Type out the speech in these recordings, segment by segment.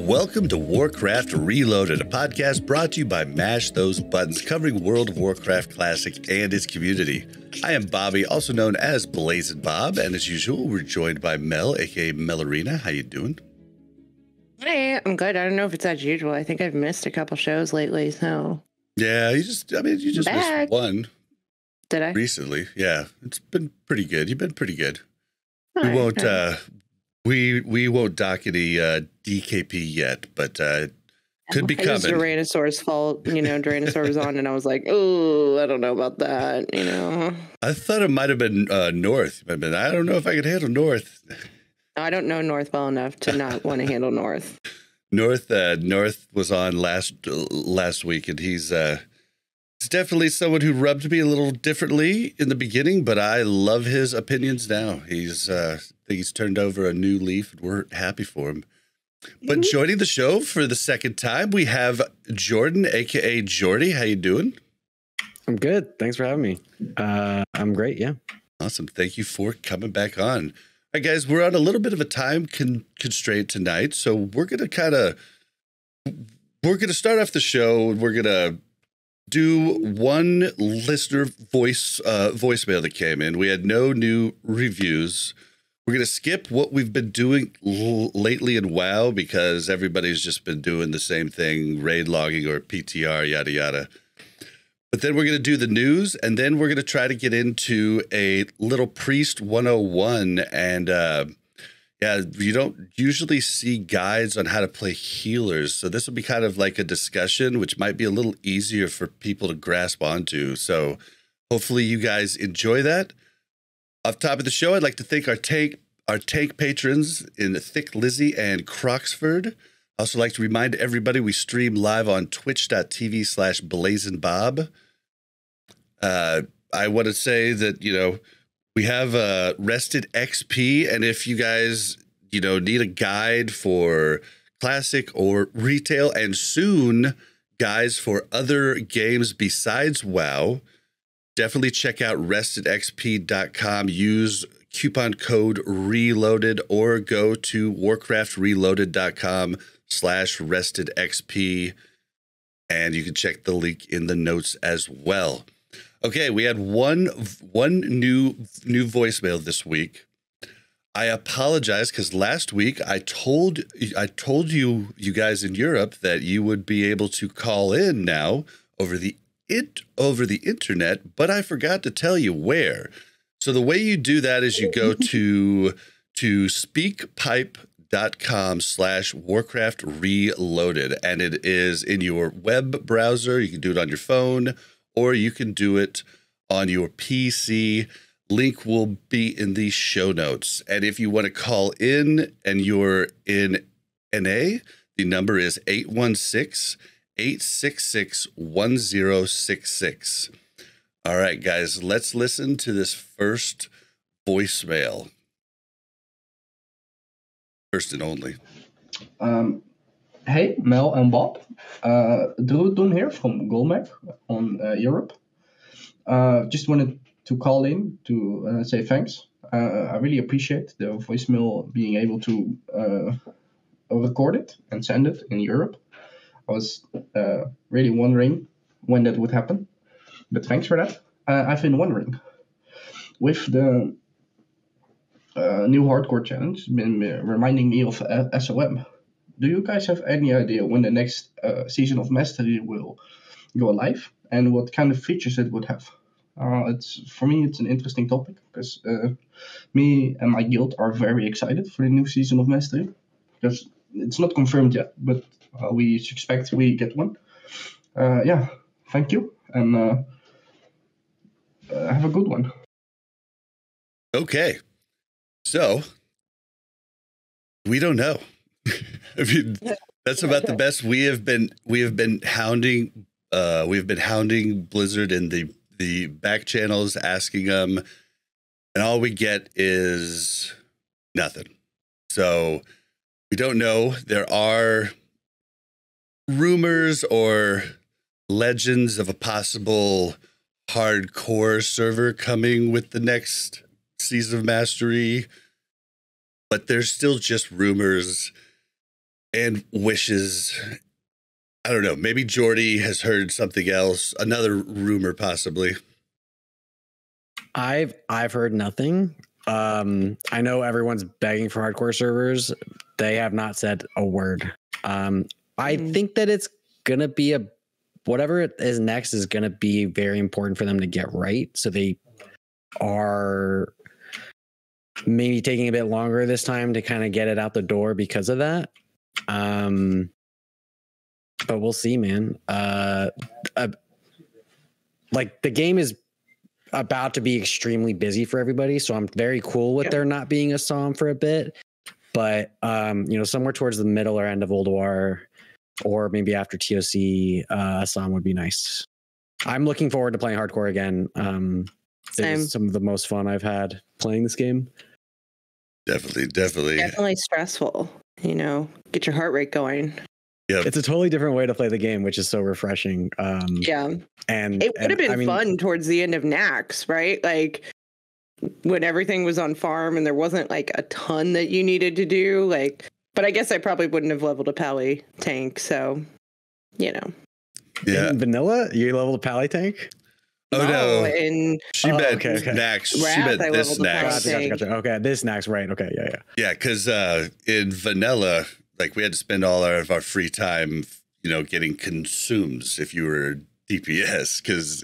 Welcome to Warcraft Reloaded, a podcast brought to you by Mash Those Buttons, covering World of Warcraft Classic and its community. I am Bobby, also known as Blazin' Bob, and as usual, we're joined by Mel, aka Melarina. How you doing? Hey, I'm good. I don't know if it's as usual. I think I've missed a couple shows lately, so. Yeah, you just missed one. Did I? Recently, yeah. It's been pretty good. You've been pretty good. All we right, won't, we won't dock any DKP yet, but could be coming. It was Tyrannosaur's fault. Tyrannosaur was on, and I was like, oh, I don't know about that, I thought it might have been North. I don't know if I could handle North. I don't know North well enough to not want to handle North. North was on last week, and he's definitely someone who rubbed me a little differently in the beginning, but I love his opinions now. He's turned over a new leaf, and we're happy for him. But joining the show for the second time, we have Jordan, aka Joardee. How you doing? I'm good. Thanks for having me. I'm great. Yeah. Awesome. Thank you for coming back on. All right, guys, we're on a little bit of a time constraint tonight, so we're gonna start off the show. We're gonna do one listener voicemail that came in. We had no new reviews. We're going to skip what we've been doing lately in WoW because everybody's just been doing the same thing, raid logging or PTR, yada, yada. But then we're going to do the news, and then we're going to try to get into a little Priest 101. And you don't usually see guides on how to play healers. So this will be kind of like a discussion, which might be a little easier for people to grasp onto. So hopefully you guys enjoy that. Off top of the show, I'd like to thank our tank patrons in Thick Lizzie and Croxford. I also like to remind everybody we stream live on twitch.tv/BlazinBob. I want to say that, we have Rested XP, and if you guys, need a guide for Classic or Retail, and soon guides for other games besides WoW, definitely check out restedxp.com. Use coupon code RELOADED or go to warcraftreloaded.com/restedxp, and you can check the link in the notes as well. Okay, we had one new voicemail this week. I apologize because last week I told you guys in Europe that you would be able to call in now over the internet, but I forgot to tell you where. So the way you do that is you go to speakpipe.com/Warcraft Reloaded, and it is in your web browser. You can do it on your phone, or you can do it on your PC. Link will be in the show notes. And if you want to call in and you're in NA, the number is 816-866-1066. All right, guys, let's listen to this first voicemail. First and only. Hey, Mel and Bob. Drudun here from Golmec on Europe. Just wanted to call in to say thanks. I really appreciate the voicemail being able to record it and send it in Europe. I was really wondering when that would happen, but thanks for that. I've been wondering, with the new hardcore challenge, been reminding me of SOM. Do you guys have any idea when the next season of Mastery will go live and what kind of features it would have? For me, it's an interesting topic because me and my guild are very excited for the new season of Mastery. Because it's not confirmed yet, but we expect we get one. Thank you, and have a good one. Okay, so we don't know. I mean, that's about the best we have been hounding. We've been hounding Blizzard in the back channels, asking them, and all we get is nothing. So we don't know. There are rumors or legends of a possible hardcore server coming with the next season of Mastery, but there's still just rumors and wishes. I don't know. Maybe Joardee has heard something else, another rumor possibly. I've heard nothing. I know everyone's begging for hardcore servers. They have not said a word. I think that it's gonna be whatever it is next is gonna be very important for them to get right. So they are maybe taking a bit longer this time to kind of get it out the door because of that. But we'll see, man. Like the game is about to be extremely busy for everybody, so I'm very cool with there not being a SOM for a bit. But somewhere towards the middle or end of Ulduar, or maybe after TOC, a SOM would be nice. I'm looking forward to playing hardcore again. It was some of the most fun I've had playing this game. Definitely stressful. Get your heart rate going. Yeah, it's a totally different way to play the game, which is so refreshing. And it would have been fun towards the end of Nax, right? Like when everything was on farm and there wasn't like a ton that you needed to do. But I guess I probably wouldn't have leveled a Pally tank. So, Yeah. In vanilla, you leveled a Pally tank? Oh no! She meant Nax. She meant this Nax. Gotcha. Okay, this Nax, right? Okay, yeah. Yeah, because in vanilla, like we had to spend all of our free time, getting consumes if you were DPS. Because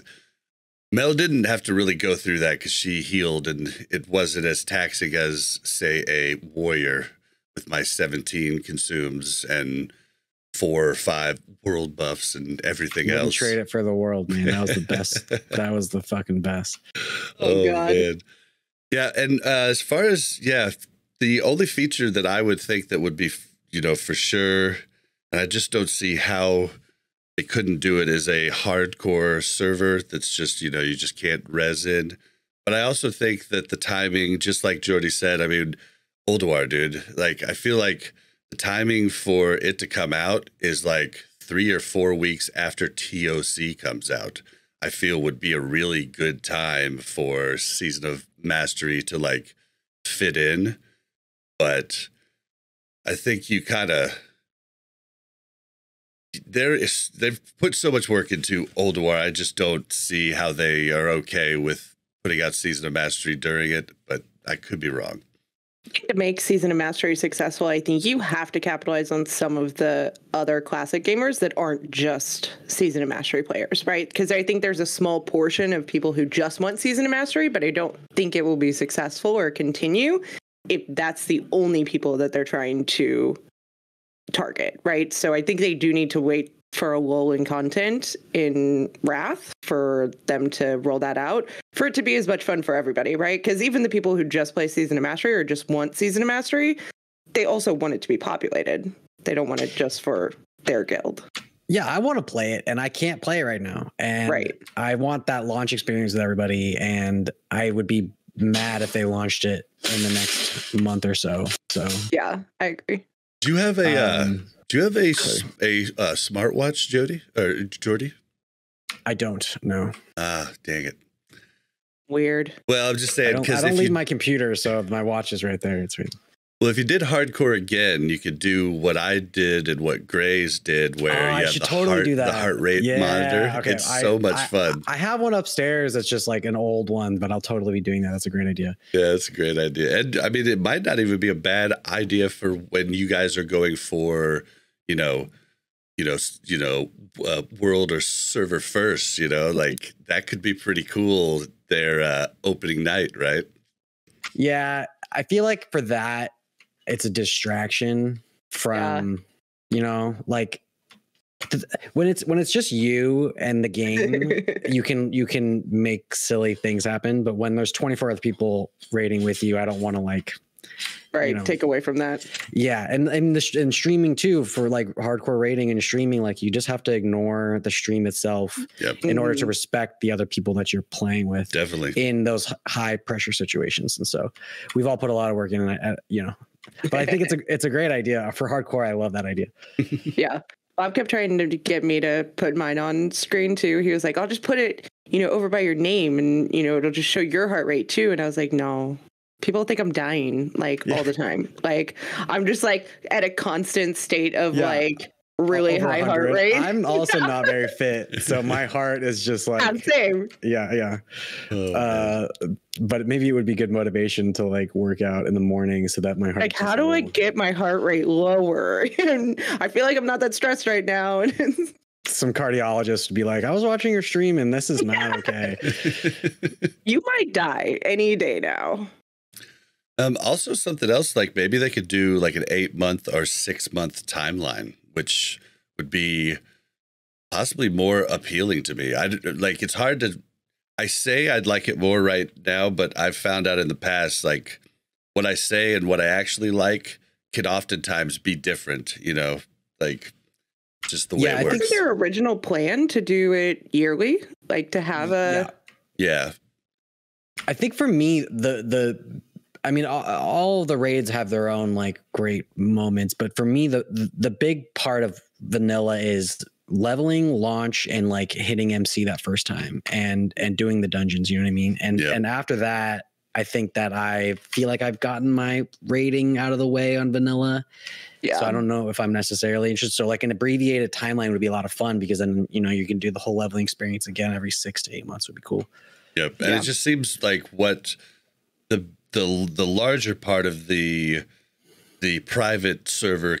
Mel didn't have to really go through that because she healed, and it wasn't as taxing as, say, a warrior with my 17 consumes and 4 or 5 world buffs and everything else. Trade it for the world, man. That was the best. That was the fucking best. Oh God. Man. Yeah, and as far as the only feature that I would think that would be for sure, and I just don't see how they couldn't do it, is a hardcore server that's just you just can't res in. But I also think that the timing, just like Joardee said, I mean, Ulduar, dude, like I feel like the timing for it to come out is like 3 or 4 weeks after TOC comes out. I feel would be a really good time for Season of Mastery to like fit in. But I think you kind of, they've put so much work into Ulduar. I just don't see how they are okay with putting out Season of Mastery during it, but I could be wrong. To make Season of Mastery successful, I think you have to capitalize on some of the other classic gamers that aren't just Season of Mastery players, right? Because I think there's a small portion of people who just want Season of Mastery, but I don't think it will be successful or continue if that's the only people that they're trying to target, right? So I think they do need to wait for a lull in content in Wrath for them to roll that out, for it to be as much fun for everybody, right? Because even the people who just play Season of Mastery or just want Season of Mastery, they also want it to be populated. They don't want it just for their guild. Yeah, I want to play it, and I can't play it right now. And I want that launch experience with everybody, and I would be mad if they launched it in the next month or so. So yeah, I agree. Do you have a smartwatch, Joardee? I don't know. Ah, dang it. Weird. Well, I'm just saying because I don't leave my computer, so my watch is right there. It's weird. Well, if you did hardcore again, you could do what I did and what Gray's did, where you have the heart rate monitor. Okay. It's so much fun. I have one upstairs that's just like an old one, but I'll totally be doing that. That's a great idea. Yeah, that's a great idea. And I mean, it might not even be a bad idea for when you guys are going for, world or server first, like that could be pretty cool. Their opening night, right? Yeah, I feel like for that, it's a distraction from, like when it's just you and the game, you can make silly things happen. But when there's 24 other people raiding with you, I don't want to like Right. You know, take away from that. yeah, and streaming too, for like hardcore rating and streaming, like you just have to ignore the stream itself in order to respect the other people that you're playing with. Definitely in those high pressure situations. And so we've all put a lot of work in, you know. But I think it's a great idea for hardcore. I love that idea. Yeah. Bob kept trying to get me to put mine on screen too. He was like, I'll just put it, you know, over by your name and, you know, it'll just show your heart rate too. And I was like, no, people think I'm dying like all the time. Like I'm just like at a constant state of like really Over high 100. heart rate. I'm also not very fit. So my heart is just like, same. Yeah. But maybe it would be good motivation to like work out in the morning so that my heart. Like, how do I get my heart rate lower? And I feel like I'm not that stressed right now. Some cardiologist would be like, I was watching your stream and this is not okay. You might die any day now. Also something else, like maybe they could do like an 8-month or 6-month timeline, which would be possibly more appealing to me. Like, it's hard to, I say I'd like it more right now, but I've found out in the past, like what I say and what I actually like can oftentimes be different, you know, like just the way it works. I think their original plan to do it yearly, like to have a, I think for me, I mean, all the raids have their own like great moments, but for me, the big part of vanilla is leveling, launch, and like hitting MC that first time and doing the dungeons. You know what I mean? And after that, I think that I feel like I've gotten my rating out of the way on vanilla. Yeah. So I don't know if I'm necessarily interested. So like an abbreviated timeline would be a lot of fun because then, you know, you can do the whole leveling experience again every 6 to 8 months would be cool. Yep. And it just seems like what the larger part of the private server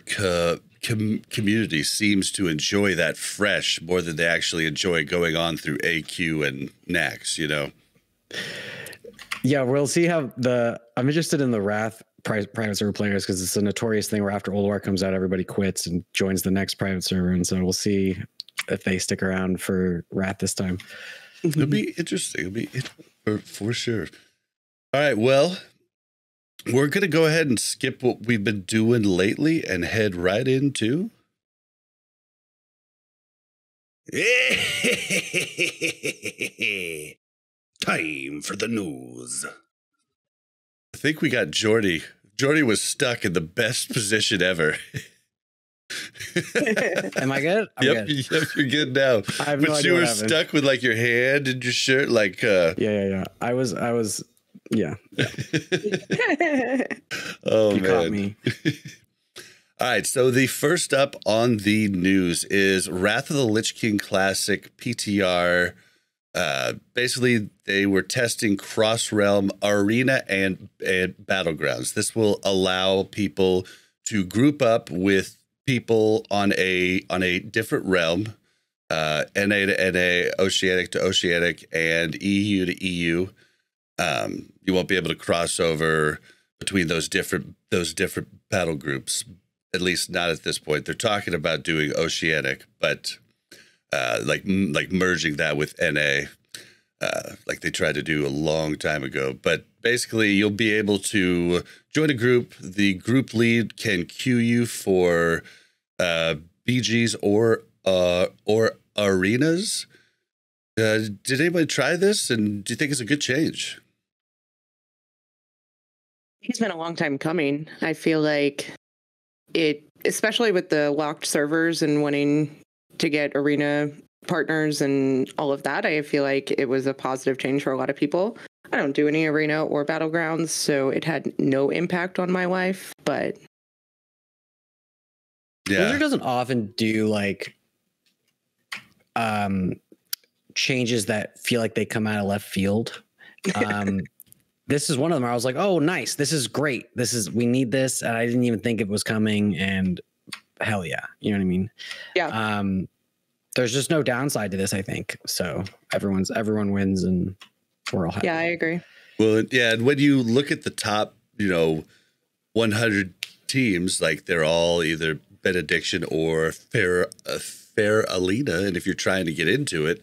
community seems to enjoy that fresh more than they actually enjoy going on through AQ and Nax, you know? Yeah, we'll see how I'm interested in the Wrath private server players because it's a notorious thing where after Ulduar comes out, everybody quits and joins the next private server. And so we'll see if they stick around for Wrath this time. It'll be interesting. It'll be for sure. All right, well, we're going to go ahead and skip what we've been doing lately and head right into... Time for the news. I think we got Joardee. Joardee was stuck in the best position ever. Am I good? Yep, you're good now. I have but no idea you were what happened. stuck with like your hand in your shirt, like Yeah. I was yeah. Oh, you man. caught me. All right, so the first up on the news is Wrath of the Lich King Classic PTR. Basically, they were testing cross-realm arena and battlegrounds. This will allow people to group up with people on a different realm, NA to NA, Oceanic to Oceanic, and EU to EU. You won't be able to cross over between those different battle groups, at least not at this point. They're talking about doing Oceanic, but like merging that with NA, like they tried to do a long time ago. But basically, you'll be able to join a group. The group lead can queue you for BGs or arenas. Did anybody try this, and do you think it's a good change? It's been a long time coming. I feel like it, especially with the locked servers and wanting to get arena partners and all of that, I feel like it was a positive change for a lot of people. I don't do any arena or battlegrounds, so it had no impact on my life, but Blizzard doesn't often do like changes that feel like they come out of left field. This is one of them where I was like, oh, nice. This is great. We need this. And I didn't even think it was coming. And hell yeah. You know what I mean? Yeah. There's just no downside to this, I think. So everyone wins and we're all happy. Yeah, I agree. Well, yeah. And when you look at the top, 100 teams, like they're all either Benediction or Fair Alina. And if you're trying to get into it,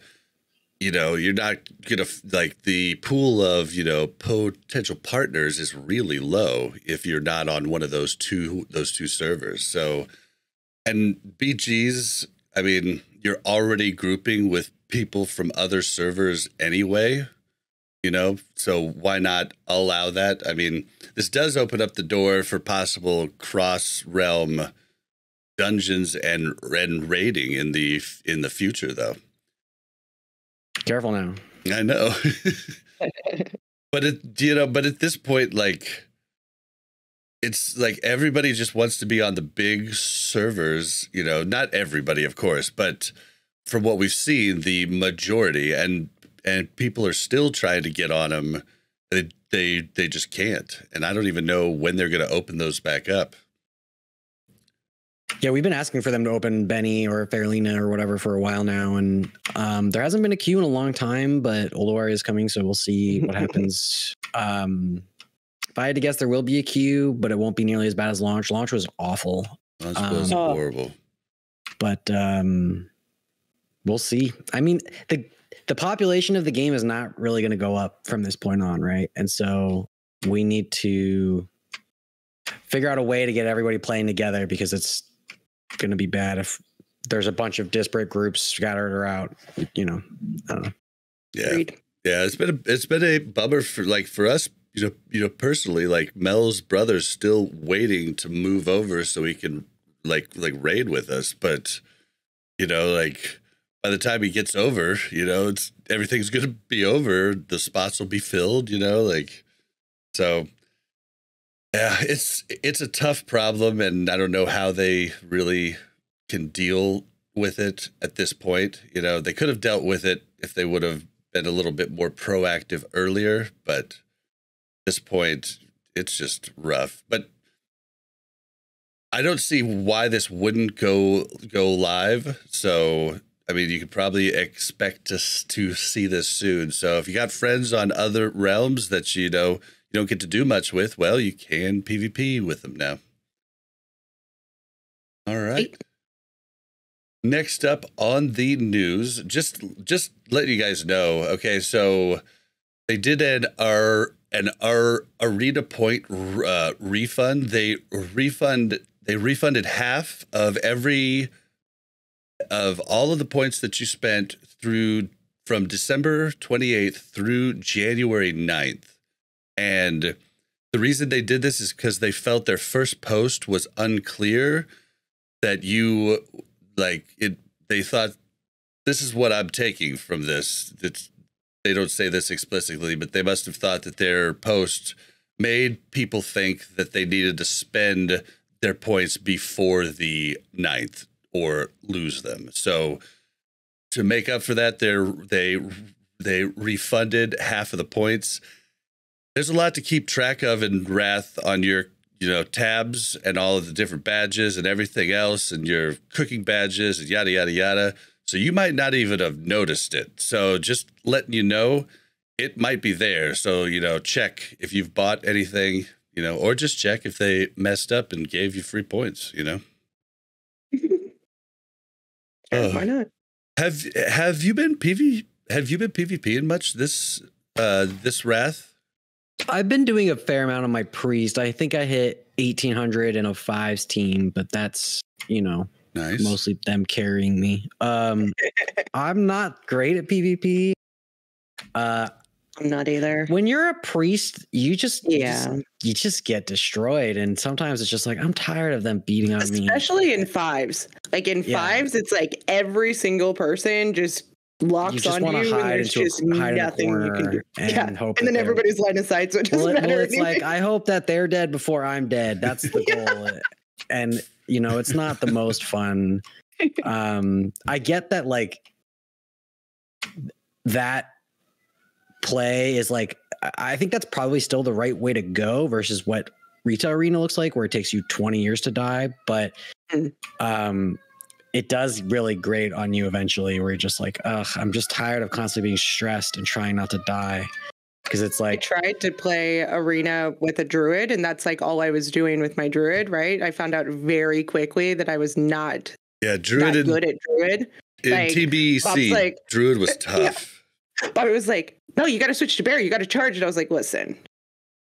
you know, you're not gonna like the pool of, you know, potential partners is really low if you're not on one of those two servers. So, and BGs, I mean, you're already grouping with people from other servers anyway, you know, so why not allow that? I mean, this does open up the door for possible cross-realm dungeons and raiding in the future, though. Careful now. I know. But at this point, like, it's like everybody just wants to be on the big servers, you know, not everybody, of course, but from what we've seen, the majority, and people are still trying to get on them. They just can't. And I don't even know when they're going to open those back up. Yeah, we've been asking for them to open Benny or Fairlina or whatever for a while now, and there hasn't been a queue in a long time, but Ulduar is coming, so we'll see what happens. If I had to guess, there will be a queue, but it won't be nearly as bad as launch. Launch was awful. Launch was horrible. But we'll see. I mean, the population of the game is not really going to go up from this point on, right? And so we need to figure out a way to get everybody playing together, because it's going to be bad if there's a bunch of disparate groups scattered or out, you know. I don't know. Yeah. Yeah, it's been a bummer for us, you know, personally, like Mel's brother's still waiting to move over so he can like raid with us, but you know, like by the time he gets over, you know, everything's going to be over, the spots will be filled, you know, like, so yeah, it's a tough problem, and I don't know how they really can deal with it at this point. You know, they could have dealt with it if they would have been a little bit more proactive earlier, but at this point, it's just rough. But I don't see why this wouldn't go live. So, I mean, you could probably expect us to see this soon. So if you got friends on other realms that you know you don't get to do much with, well, you can PvP with them now. All right. Next up on the news, just letting you guys know. Okay, so they did an arena point refund. They refunded half of all of the points that you spent from December 28th through January 9th. And the reason they did this is because they felt their first post was unclear, that they thought, this is what I'm taking from this. They don't say this explicitly, but they must have thought that their post made people think that they needed to spend their points before the 9th or lose them. So to make up for that, they refunded half of the points. There's a lot to keep track of in Wrath on your, you know, tabs and all of the different badges and everything else, and your cooking badges and yada, yada, yada. So you might not even have noticed it. So just letting you know, it might be there. So, you know, check if you've bought anything, you know, or just check if they messed up and gave you free points, you know. Why not? Have you been PvPing much this Wrath? I've been doing a fair amount on my priest. I think I hit 1800 in a 5s team, but that's, you know, nice. Mostly them carrying me. I'm not great at PvP. I'm not either. When you're a priest, you just get destroyed, and sometimes it's just like, I'm tired of them beating on me. Especially in 5s. Like in 5s, it's like every single person just locks on you, and there's just nothing you can do. And then everybody's line of sight, so it doesn't matter. Well, it's like, I hope that they're dead before I'm dead. That's the goal. And you know, it's not the most fun. I get that, like, that play is like, I think that's probably still the right way to go versus what Retail Arena looks like, where it takes you 20 years to die. But it does really grate on you eventually, where you're just like, ugh, I'm just tired of constantly being stressed and trying not to die. Because it's like, I tried to play Arena with a druid, and that's like all I was doing with my druid, right? I found out very quickly that I was not druid good at druid. In TBC, like, druid was tough. Bobby was like, no, you got to switch to Bear. You got to charge it. I was like, listen,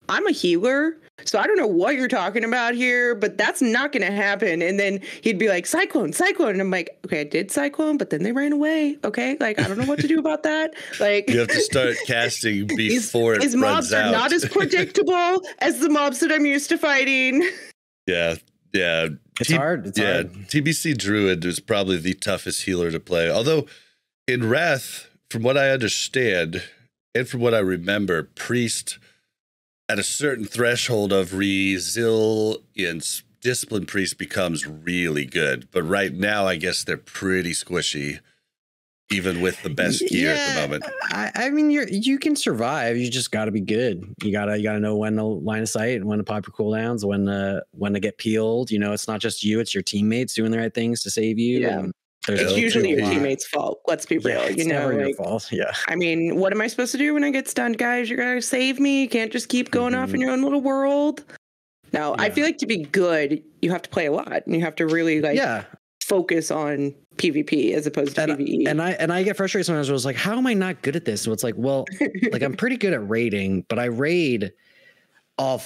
I'm a healer, so I don't know what you're talking about here, but that's not going to happen. And then he'd be like, Cyclone. And I'm like, okay, I did Cyclone, but then they ran away. Okay, like, I don't know what to do about that. Like, you have to start casting before his it mobs runs are out. not as predictable as the mobs that I'm used to fighting. Yeah. It's hard. It's hard. TBC Druid is probably the toughest healer to play. Although in Wrath, from what I understand and from what I remember, Priest at a certain threshold of resilience, Discipline Priest becomes really good. But right now, I guess they're pretty squishy, even with the best gear at the moment. I mean, you can survive. You just got to be good. You gotta know when to line of sight and when to pop your cooldowns, when to get peeled. You know, it's not just you; it's your teammates doing the right things to save you. Yeah. And it's usually your teammates' fault. Let's be real. It's never your fault. Yeah. I mean, what am I supposed to do when I get stunned, guys? You gotta save me. You can't just keep going off in your own little world. No, I feel like to be good, you have to play a lot, and you have to really focus on PvP as opposed to PvE. And I get frustrated sometimes. I was like, how am I not good at this? So it's like, well, like I'm pretty good at raiding, but I raid a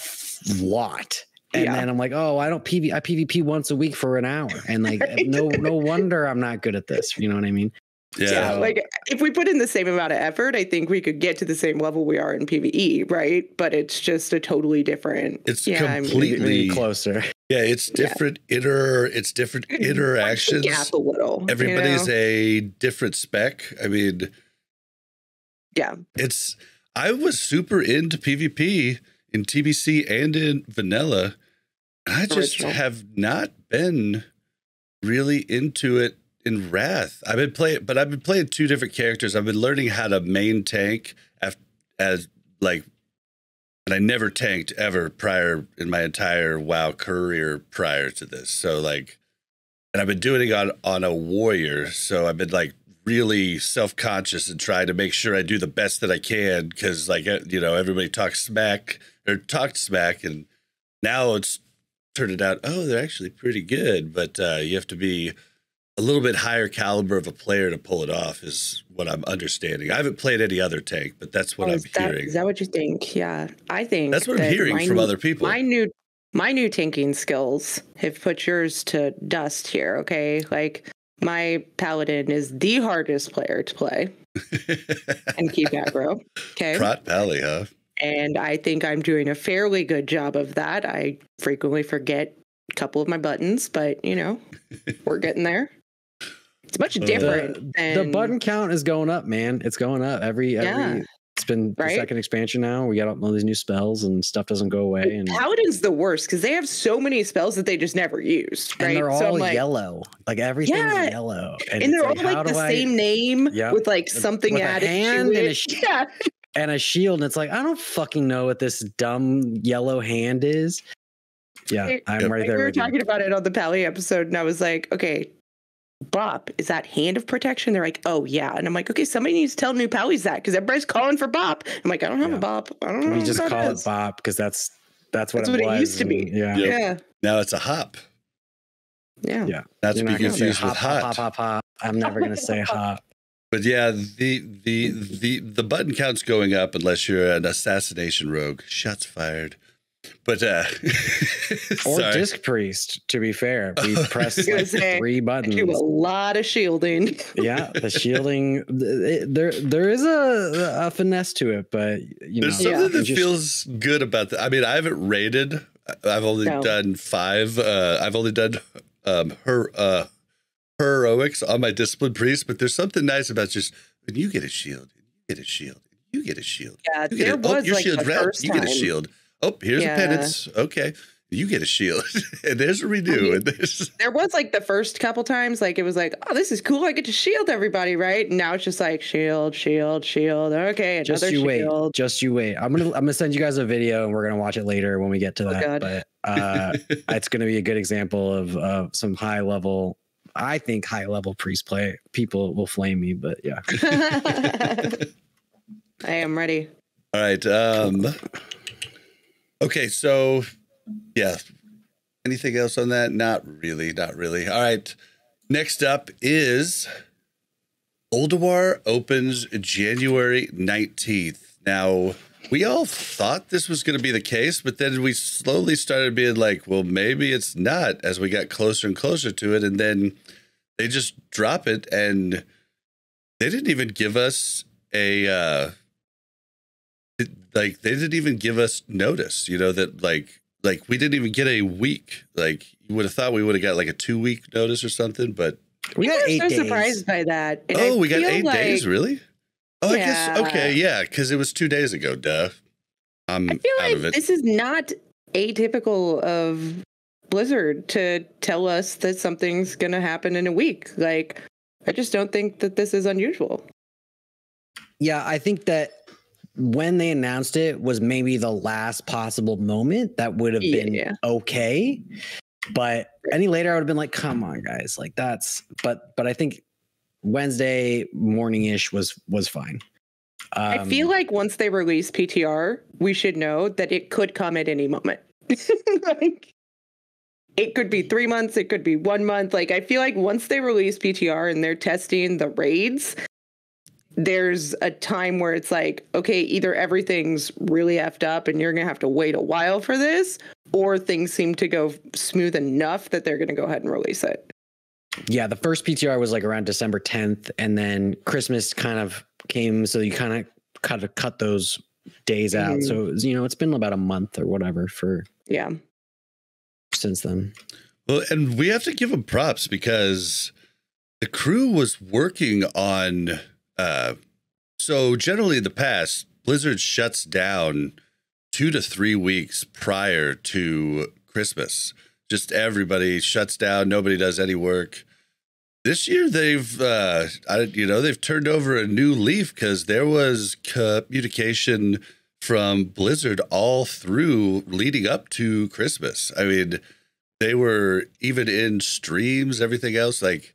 lot. And then I'm like, oh, I PvP once a week for an hour. And like, no wonder I'm not good at this. You know what I mean? Yeah. Like if we put in the same amount of effort, I think we could get to the same level we are in PvE, right? But it's just a totally different. It's completely closer. Yeah, it's different interactions. Gap a little. Everybody's a different spec. I mean, I was super into PvP in TBC and in vanilla. I just have not been really into it in Wrath. I've been playing two different characters. I've been learning how to main tank and I never tanked ever prior in my entire WoW career prior to this. So and I've been doing it on a warrior. So I've been really self-conscious and trying to make sure I do the best that I can. Cause everybody talked smack, and now it's turned out, oh, they're actually pretty good. But you have to be a little bit higher caliber of a player to pull it off is what I'm understanding. I haven't played any other tank, but that's what I'm hearing. Is that what you think? Yeah, I think that's what I'm hearing from other people. My new tanking skills have put yours to dust here. Okay, like my paladin is the hardest player to play and keep aggro. Okay, Prot Pally, huh? And I think I'm doing a fairly good job of that. I frequently forget a couple of my buttons, but we're getting there. It's much different. The button count is going up, man. It's going up every it's been the second expansion now. We got all these new spells and stuff doesn't go away. And Paladin's the worst because they have so many spells that they just never use. Right? And they're all yellow. Like everything's yellow. And they're all the same name with something with added a hand to it. And a shield. And it's like, I don't fucking know what this dumb yellow hand is. Yeah, I'm right there. We were talking about it on the Pally episode, and I was like, okay, Bop, is that hand of protection? They're like, oh, yeah. And I'm like, okay, somebody needs to tell new Pallies that because everybody's calling for Bop. I'm like, I don't have a Bop. I don't know. We just call it Bop because that's what it used to be. Yeah. Now it's a hop. Yeah. Not to be confused with hot. Hop. I'm never going to say hop. But yeah, the button count's going up unless you're an assassination rogue. Shots fired. But or Disc Priest, to be fair. We press 3 buttons. I do a lot of shielding. Yeah, the shielding there is a finesse to it, but there's something that feels good about that. I mean, I haven't raided. I've only done 5. I've only done heroics on my Discipline Priest, but there's something nice about just when you get a shield, you get a shield, you get a shield. Yeah, there was your shield's wrapped, you get a shield. Oh, here's a penance. Okay. You get a shield. And there's a redo. And there was the first couple times, it was like, oh, this is cool. I get to shield everybody, right? And now it's just shield. Okay, another shield. Just you wait. I'm gonna send you guys a video and we're gonna watch it later when we get to that. God. But it's gonna be a good example of some high level. I think high level priest play. People will flame me, but yeah. I am ready. All right. Okay, so yeah. Anything else on that? Not really. All right. Next up is Ulduar opens January 19th. Now, we all thought this was going to be the case, but then we slowly started being like, well, maybe it's not as we got closer and closer to it. And then they just drop it, and they didn't even give us a, they didn't even give us notice, you know, that like we didn't even get a week. Like, you would have thought we would have got like a 2-week notice or something, but We got 8 so days. surprised by that. And oh, I we got feel 8 days, really? Oh, I guess, Yeah. okay, yeah, because it was 2 days ago, duh. I'm I feel out of like it. this is not atypical of Blizzard to tell us that something's going to happen in a week. Like, I just don't think that this is unusual. Yeah, I think that when they announced it was maybe the last possible moment that would have been Yeah. okay. But any later, I would have been like, come on, guys. Like that's but I think Wednesday morning-ish was fine. I feel like once they release PTR, we should know that it could come at any moment. Like, it could be 3 months, it could be 1 month. Like, I feel like once they release PTR and they're testing the raids, there's a time where it's like, okay, either everything's really effed up and you're going to have to wait a while for this, or things seem to go smooth enough that they're going to go ahead and release it. Yeah, the first PTR was like around December 10th, and then Christmas kind of came, so you kind of cut those days out. So it was, you know, it's been about a month or whatever for Yeah. since then. Well, and we have to give them props because the crew was working on. So generally in the past, Blizzard shuts down 2 to 3 weeks prior to Christmas. Just everybody shuts down. Nobody does any work. This year they've, they've turned over a new leaf because there was communication from Blizzard all through leading up to Christmas. I mean, they were even in streams, everything else. Like,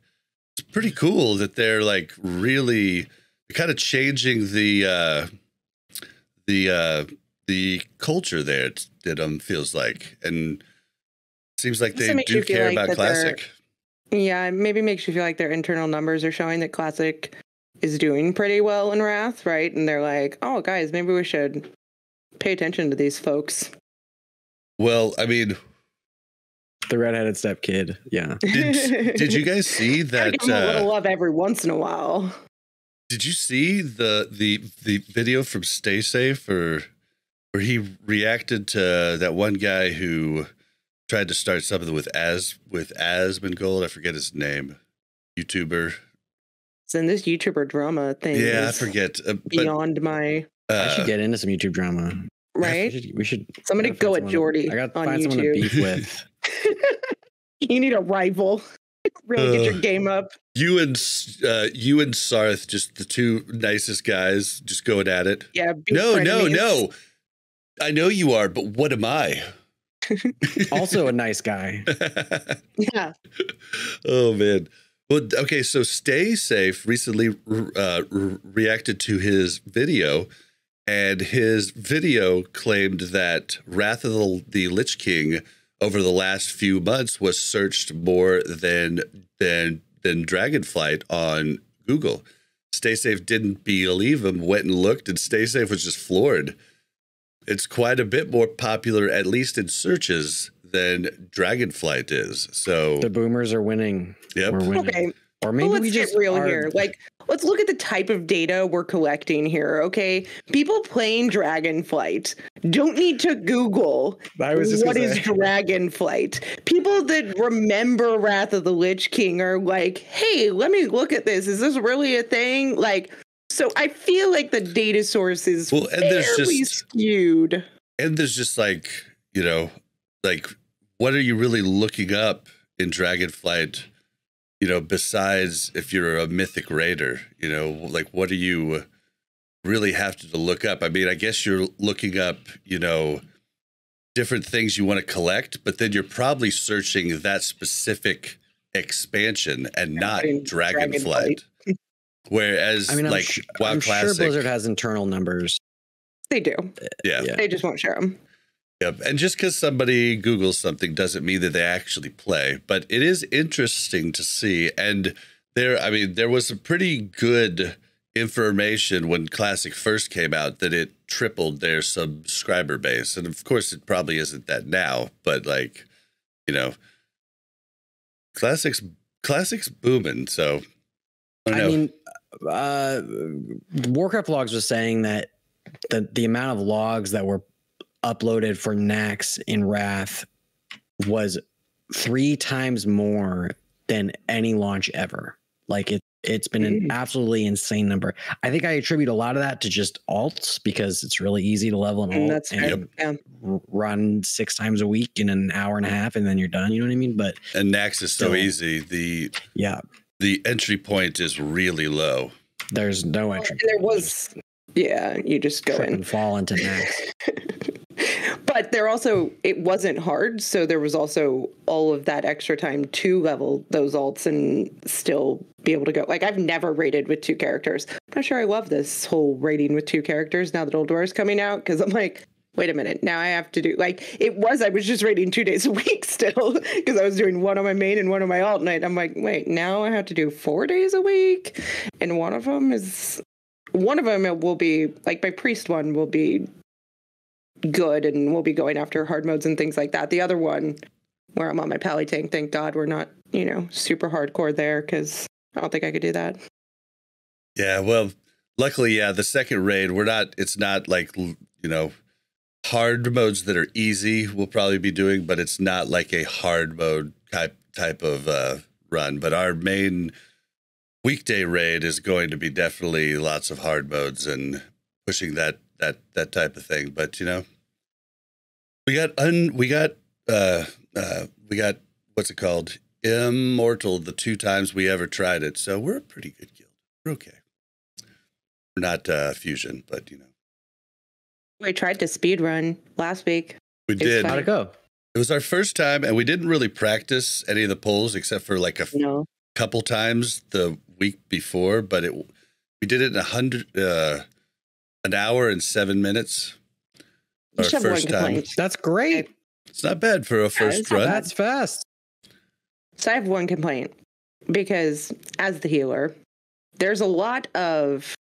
it's pretty cool that they're like really kind of changing the culture there. It feels like, and seems like Also they makes do you feel care like about that they're- Classic. Yeah, maybe makes you feel like their internal numbers are showing that Classic is doing pretty well in Wrath, right? And they're like, oh, guys, maybe we should pay attention to these folks. Well, I mean, The redheaded step kid. Yeah. did you guys see that? Give 'em a little love every once in a while. Did you see the video from Stay Safe, or where he reacted to that one guy who tried to start something with Asmongold? I forget his name. YouTuber. So in this YouTuber drama thing, Yeah, I is forget. beyond my I should get into some YouTube drama. right. We should Somebody gotta go find at someone- Joardee I got to on find someone to YouTube. beef with. You need a rival. Really get your game up. You and Sarth, just the two nicest guys, just going at it. Yeah. be No. frenemies. I know you are, but what am I? Also a nice guy. Yeah. Oh man. Well, okay. So Stay Safe recently reacted to his video, and his video claimed that Wrath of the Lich King over the last few months was searched more than Dragonflight on Google. Stay Safe didn't believe him, went and looked, and Stay Safe was just floored. It's quite a bit more popular, at least in searches, than Dragonflight is. So The boomers are winning. Yep. We're winning. Okay. Or But maybe let's we get just real are- here. Like, let's look at the type of data we're collecting here. Okay, people playing Dragonflight don't need to Google I was just what gonna is say. Dragonflight. People that remember Wrath of the Lich King are like, hey, let me look at this. Is this really a thing? Like, so I feel like the data source is Well, and there's fairly just- skewed. And there's just like, like what are you really looking up in Dragonflight, besides if you're a mythic raider, like what do you really have to look up? I mean, I guess you're looking up, different things you want to collect, but then you're probably searching that specific expansion and not Dragonflight. Whereas I mean, like WoW I'm Classic, sure Blizzard has internal numbers. They do. yeah. They just won't share them. Yep. And just because somebody Googles something doesn't mean that they actually play, but it is interesting to see. And there was some pretty good information when Classic first came out that it tripled their subscriber base. And of course, it probably isn't that now, but like, you know, Classic's booming. So I mean, Warcraft Logs was saying that the amount of logs that were uploaded for Nax in Wrath was 3 times more than any launch ever. Like it's been an absolutely insane number. I think I attribute a lot of that to just alts because it's really easy to level an alt That's and run 6 times a week in an hour and a half, and then you're done. You know what I mean? But Nax is so easy. The entry point is really low. There's no entry. There was, you just go in and fall into Nax. But it wasn't hard, so there was also all of that extra time to level those alts and still be able to go. Like, I've never raided with 2 characters. I'm not sure I love this whole raiding with 2 characters now that Ulduar is coming out, because I'm like, wait a minute, now I have to do, like, I was just raiding 2 days a week still, because I was doing 1 on my main and 1 on my alt night. I'm like, wait, now I have to do 4 days a week, and one of them will be, like, my priest one will be good, and we'll be going after hard modes and things like that. The other one, where I'm on my pally tank, thank God we're not, super hardcore there, because I don't think I could do that. Yeah, well, luckily, the second raid, it's not like, hard modes that are easy we'll probably be doing, but it's not like a hard mode type of run. But our main weekday raid is going to be definitely lots of hard modes and pushing that type of thing. But we got what's it called? Immortal the 2 times we ever tried it. So we're a pretty good guild. We're okay. We're not fusion, but we tried to speed run last week. We did. How'd it go? It was our first time, and we didn't really practice any of the polls except for like couple times the week before. But we did it in an hour and 7 minutes. Our first time. That's great. It's not bad for a first run. That's fast. So I have one complaint, because as the healer, there's a lot of,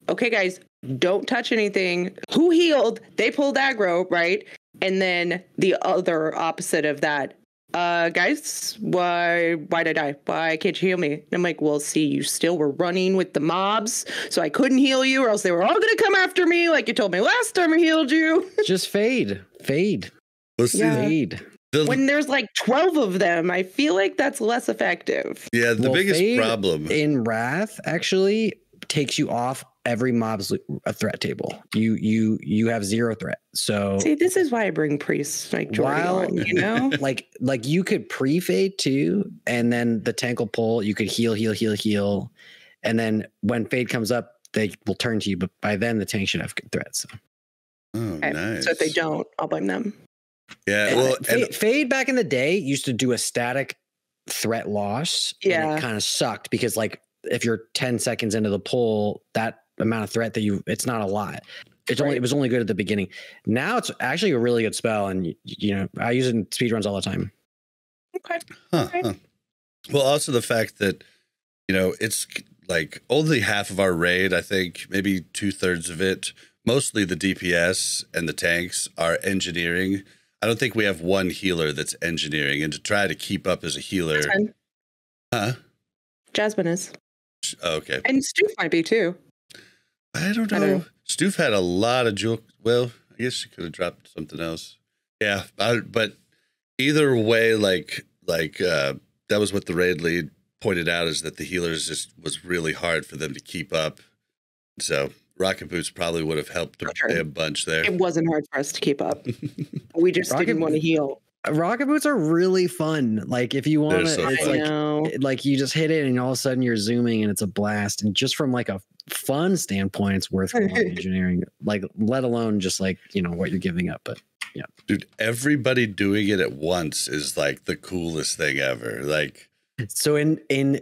okay, guys, don't touch anything. Who healed? They pulled aggro, right? And then the other opposite of that, guys, why'd I die? Why can't you heal me? And I'm like, well, see, you still were running with the mobs, so I couldn't heal you, or else they were all going to come after me like you told me last time I healed you. Just fade. Let's see. Fade. When there's like 12 of them, I feel like that's less effective. Yeah, the biggest problem in Wrath actually takes you off every mob's a threat table. You have 0 threat. So see, this is why I bring priests like Joardee on, like you could pre-fade too, and then the tank will pull. You could heal, and then when fade comes up, they will turn to you. But by then, the tank should have good threats. So. Oh, okay. Nice. So if they don't, I'll blame them. Yeah, well, fade back in the day used to do a static threat loss. Yeah, and it kind of sucked because like if you're 10 seconds into the pull, that amount of threat it's not a lot. It was only good at the beginning. Now it's actually a really good spell, and I use it in speedruns all the time. Okay. Huh. Well, also the fact that it's like only half of our raid. I think maybe 2/3 of it, mostly the DPS and the tanks, are engineering. I don't think we have one healer that's engineering, and to try to keep up as a healer. Jasmine is. Oh, okay. And Stoof might be too. I don't know. Stoof had a lot of jewel. Well, I guess she could have dropped something else. Yeah, but either way, that was what the raid lead pointed out, is that the healers just was really hard for them to keep up. So Rocket Boots probably would have helped a bunch there. It wasn't hard for us to keep up. We just didn't want to heal. Rocket Boots are really fun. Like if you want to, it's like you just hit it and all of a sudden you're zooming and it's a blast. And just from like a fun standpoint, it's worth engineering. Like let alone just like what you're giving up. But yeah, dude, everybody doing it at once is like the coolest thing ever. Like so in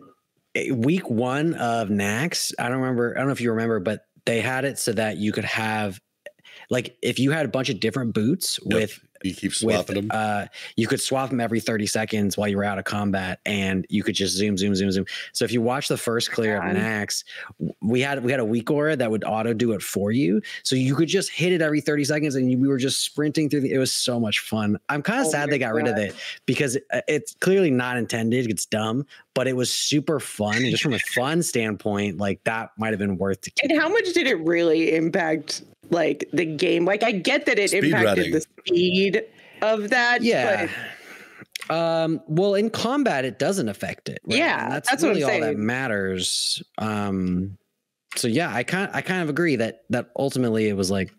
week 1 of Nax, I don't know if you remember, but they had it so that you could have, like, if you had a bunch of different boots with You keep swapping them. You could swap them every 30 seconds while you were out of combat, and you could just zoom. So if you watch the first clear of Nax, we had a weak aura that would auto do it for you. So you could just hit it every 30 seconds, and we were just sprinting through. It was so much fun. I'm kind of sad they got rid of it because it's clearly not intended. It's dumb, but it was super fun. And just from a fun standpoint, like that might have been worth to keep. And how much did it really impact like the game? Like I get that it impacted the speed of that. Yeah. But well, in combat, it doesn't affect it. Right? Yeah, and that's really all that matters. So yeah, I kind of agree that ultimately it was like.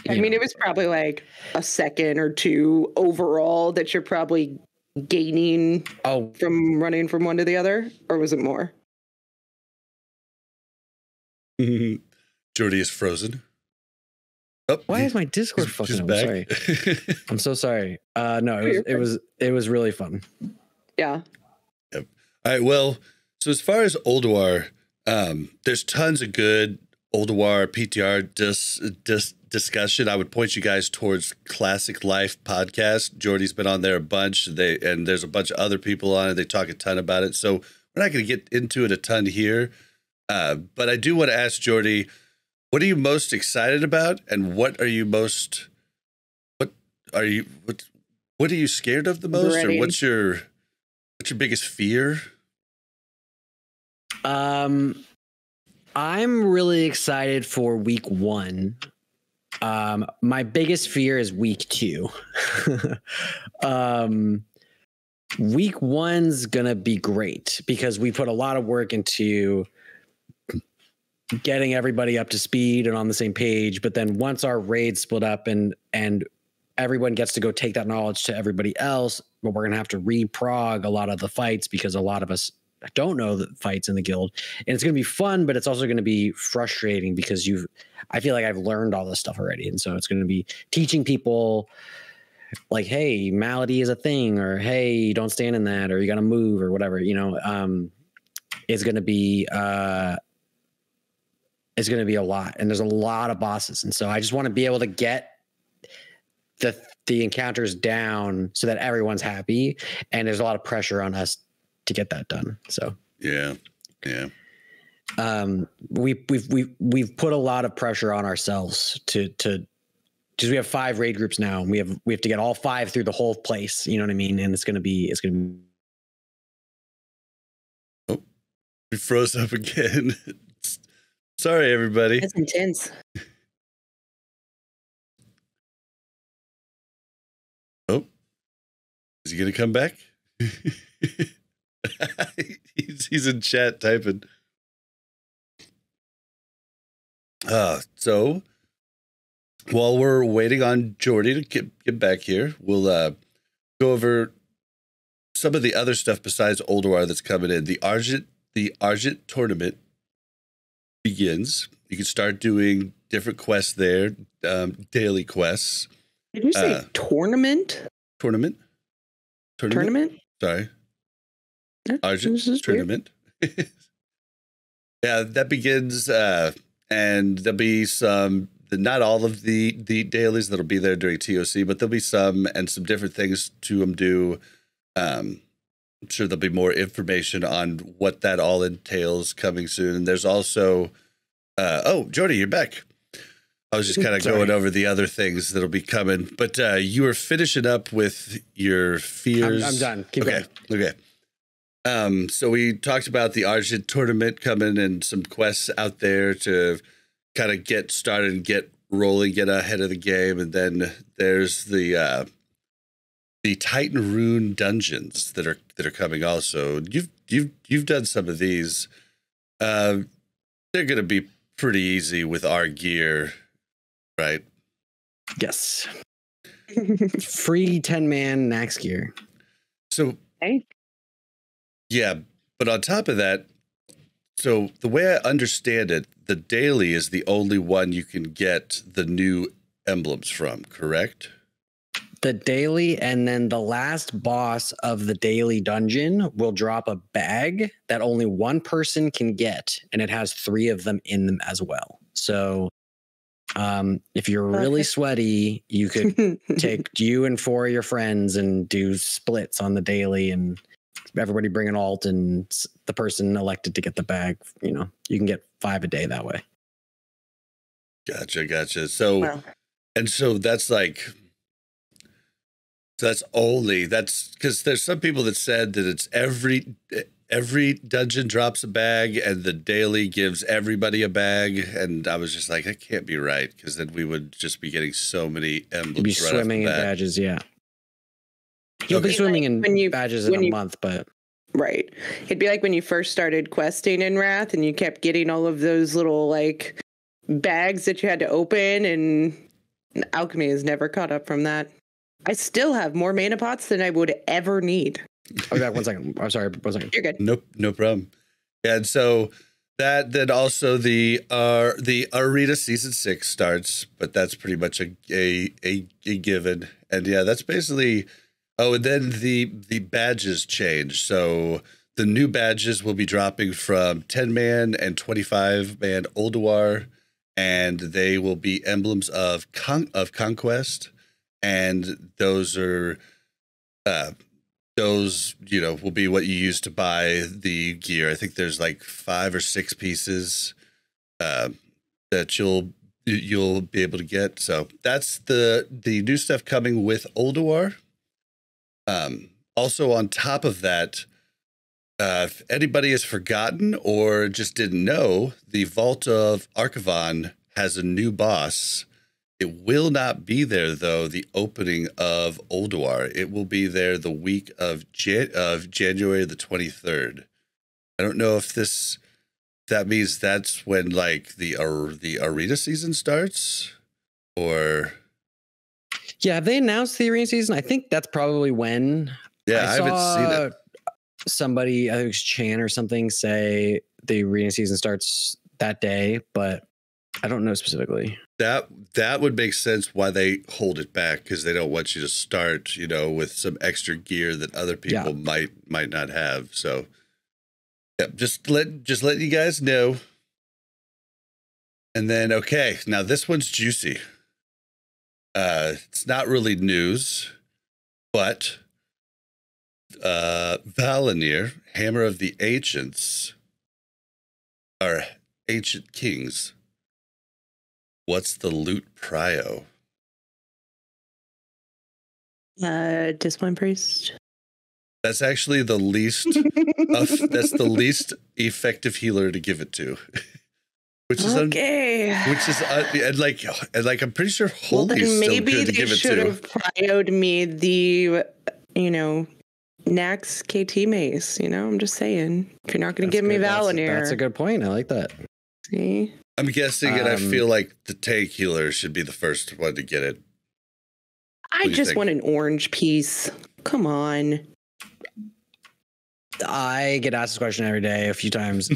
I mean, it was probably like a second or two overall that you're probably gaining from running from one to the other, or was it more? Joardee is frozen. Oh, why is my Discord fucking up? Sorry. I'm so sorry. No, it was really fun. Yeah. Yep. All right. Well, so as far as Ulduar, there's tons of good Ulduar PTR discussion. I would point you guys towards Classic Life podcast. Joardee's been on there a bunch. And there's a bunch of other people on it. They talk a ton about it. So we're not going to get into it a ton here. But I do want to ask Joardee, what are you most excited about, and what are you scared of the most, or what's your biggest fear? I'm really excited for week 1. My biggest fear is week 2. Week 1's gonna be great because we put a lot of work into getting everybody up to speed and on the same page. But then once our raids split up and everyone gets to go take that knowledge to everybody else, but we're going to have to reprog a lot of the fights because a lot of us don't know the fights in the guild. And it's going to be fun, but it's also going to be frustrating because I feel like I've learned all this stuff already. And so it's going to be teaching people like, hey, malady is a thing, or hey, don't stand in that, or you got to move, or whatever, it's going to be, it's going to be a lot, and there's a lot of bosses. And so I just want to be able to get the encounters down so that everyone's happy. And there's a lot of pressure on us to get that done. So, yeah. We've put a lot of pressure on ourselves to, because we have 5 raid groups now, and we have to get all 5 through the whole place. You know what I mean? And it's going to be. Oh, we froze up again. Sorry, everybody. That's intense. Oh, is he going to come back? he's in chat typing. So while we're waiting on Joardee to get back here, we'll go over some of the other stuff besides Ulduar that's coming in. The Argent tournament begins. You can start doing different quests there, daily quests. Did you say tournament? Tournament? Sorry. Argent tournament. Yeah, that begins, and there'll be some, not all of the dailies that'll be there during TOC, but there'll be some and some different things to them do. I'm sure there'll be more information on what that all entails coming soon. And there's also, Joardee, you're back. I was just kind of going over the other things that'll be coming, but you were finishing up with your fears. I'm done. Keep going. Okay. So we talked about the Argent tournament coming and some quests out there to kind of get started and get rolling, get ahead of the game. And then there's the Titan Rune dungeons that are coming also. You've done some of these. They're going to be pretty easy with our gear, right? Yes. Free 10-man Nax gear. So, hey. Yeah, but on top of that, so the way I understand it, the daily is the only one you can get the new emblems from, correct? The daily, and then the last boss of the daily dungeon will drop a bag that only one person can get, and it has 3 of them in them as well. So If you're really sweaty, you could take you and 4 of your friends and do splits on the daily, and everybody bring an alt, and the person elected to get the bag, you know, you can get 5 a day that way. Gotcha. So, and so that's like, so that's because there's some people that said that it's every dungeon drops a bag and the daily gives everybody a bag. And I was just like, that can't be right, because then we would just be getting so many emblems. You'd be swimming in badges, yeah. You'll be swimming in badges in a month, but... Right. It'd be like when you first started questing in Wrath and you kept getting all of those little, like, bags that you had to open, and alchemy has never caught up from that. I still have more mana pots than I would ever need. Okay, 1 second. I'm sorry. 1 second. You're good. Nope, no problem. And so that then also the Arena Season 6 starts, but that's pretty much a given. And yeah, that's basically. Oh, and then the badges change. So the new badges will be dropping from 10-man and 25-man Ulduar, and they will be emblems of conquest. And those are those, you know, will be what you use to buy the gear. I think there's like 5 or 6 pieces that you'll be able to get. So that's the new stuff coming with Ulduar. Also on top of that, if anybody has forgotten or just didn't know, the Vault of Archavon has a new boss. It will not be there, though, the opening of Ulduar. It will be there the week of January the 23rd. I don't know if that means that's when, like, the arena season starts, or... Yeah, have they announced the arena season? I think that's probably when. Yeah, I haven't seen it. Somebody, I think it was Chan or something, say the arena season starts that day, but I don't know specifically. That would make sense why they hold it back, because they don't want you to start, you know, with some extra gear that other people might not have. So, yeah, just letting you guys know. And then, okay, now this one's juicy. It's not really news, but Val'anyr, Hammer of the Ancients, are ancient kings. What's the loot prio? Discipline Priest. That's actually the least. That's the least effective healer to give it to. Which is okay. And like I'm pretty sure Holy is still good to give it to. Maybe they should have prioed me the, you know, Nax KT mace. You know, I'm just saying. If you're not going to give me Val'anyr, that's a good point. I like that. See. I'm guessing, and I feel like the tank healer should be the first one to get it. I just want an orange piece. Come on. I get asked this question every day a few times.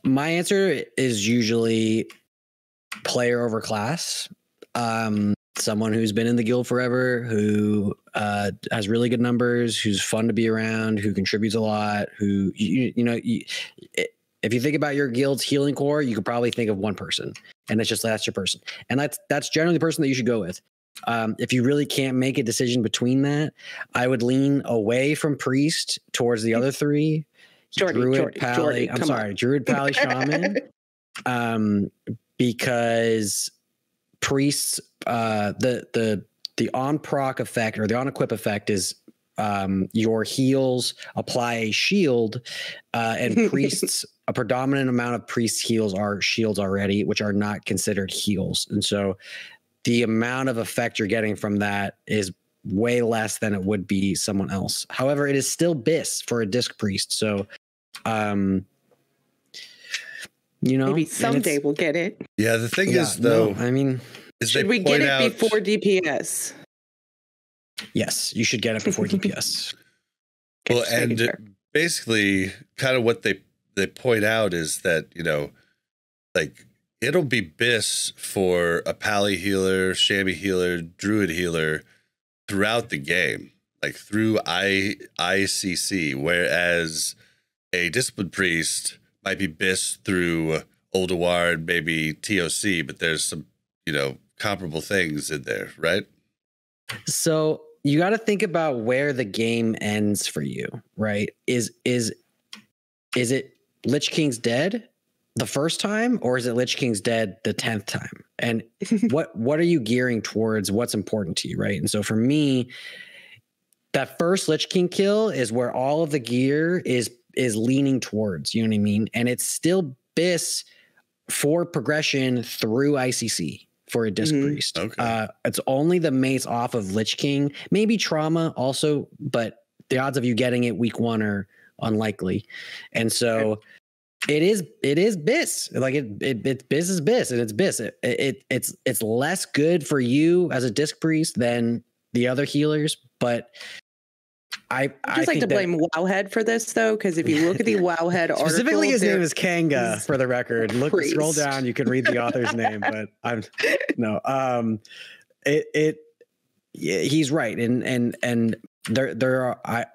My answer is usually player over class. Someone who's been in the guild forever, who has really good numbers, who's fun to be around, who contributes a lot, who, if you think about your guild's healing core, you could probably think of one person, and that's your person. And that's generally the person that you should go with. If you really can't make a decision between that, I would lean away from Priest towards the other 3. Druid, Pally, Shaman. Because Priests, the on proc effect or the on equip effect is your heals apply a shield, and Priests, a predominant amount of Priests heals are shields already, which are not considered heals. And so the amount of effect you're getting from that is way less than it would be someone else. However, it is still BIS for a disc priest. So, maybe someday we'll get it. Yeah, the thing is, though, I mean, should we get it before DPS? Yes, you should get it before DPS. Well, and basically, kind of what they point out is that, you know, like, it'll be BIS for a Pally healer, Chamois healer, Druid healer throughout the game, like through ICC, whereas a Discipline Priest might be BIS through Ulduar and maybe TOC, but there's some, comparable things in there, right? So you got to think about where the game ends for you, right? Is it Lich King's dead the first time, or is it Lich King's dead the 10th time? And what are you gearing towards? What's important to you, right? And so for me, that first Lich King kill is where all of the gear is leaning towards, you know what I mean? And it's still BIS for progression through ICC for a Disc Priest. Okay. It's only the mace off of Lich King, maybe Trauma also, but the odds of you getting it week 1 are unlikely. And so it is BIS. Like it's BIS is BIS, and it's BIS. It's less good for you as a Disc Priest than the other healers, but I just like to blame Wowhead for this, though, because if you look at the Wowhead article, specifically his name is Kanga, for the record. Scroll down, you can read the author's name, but he's right, and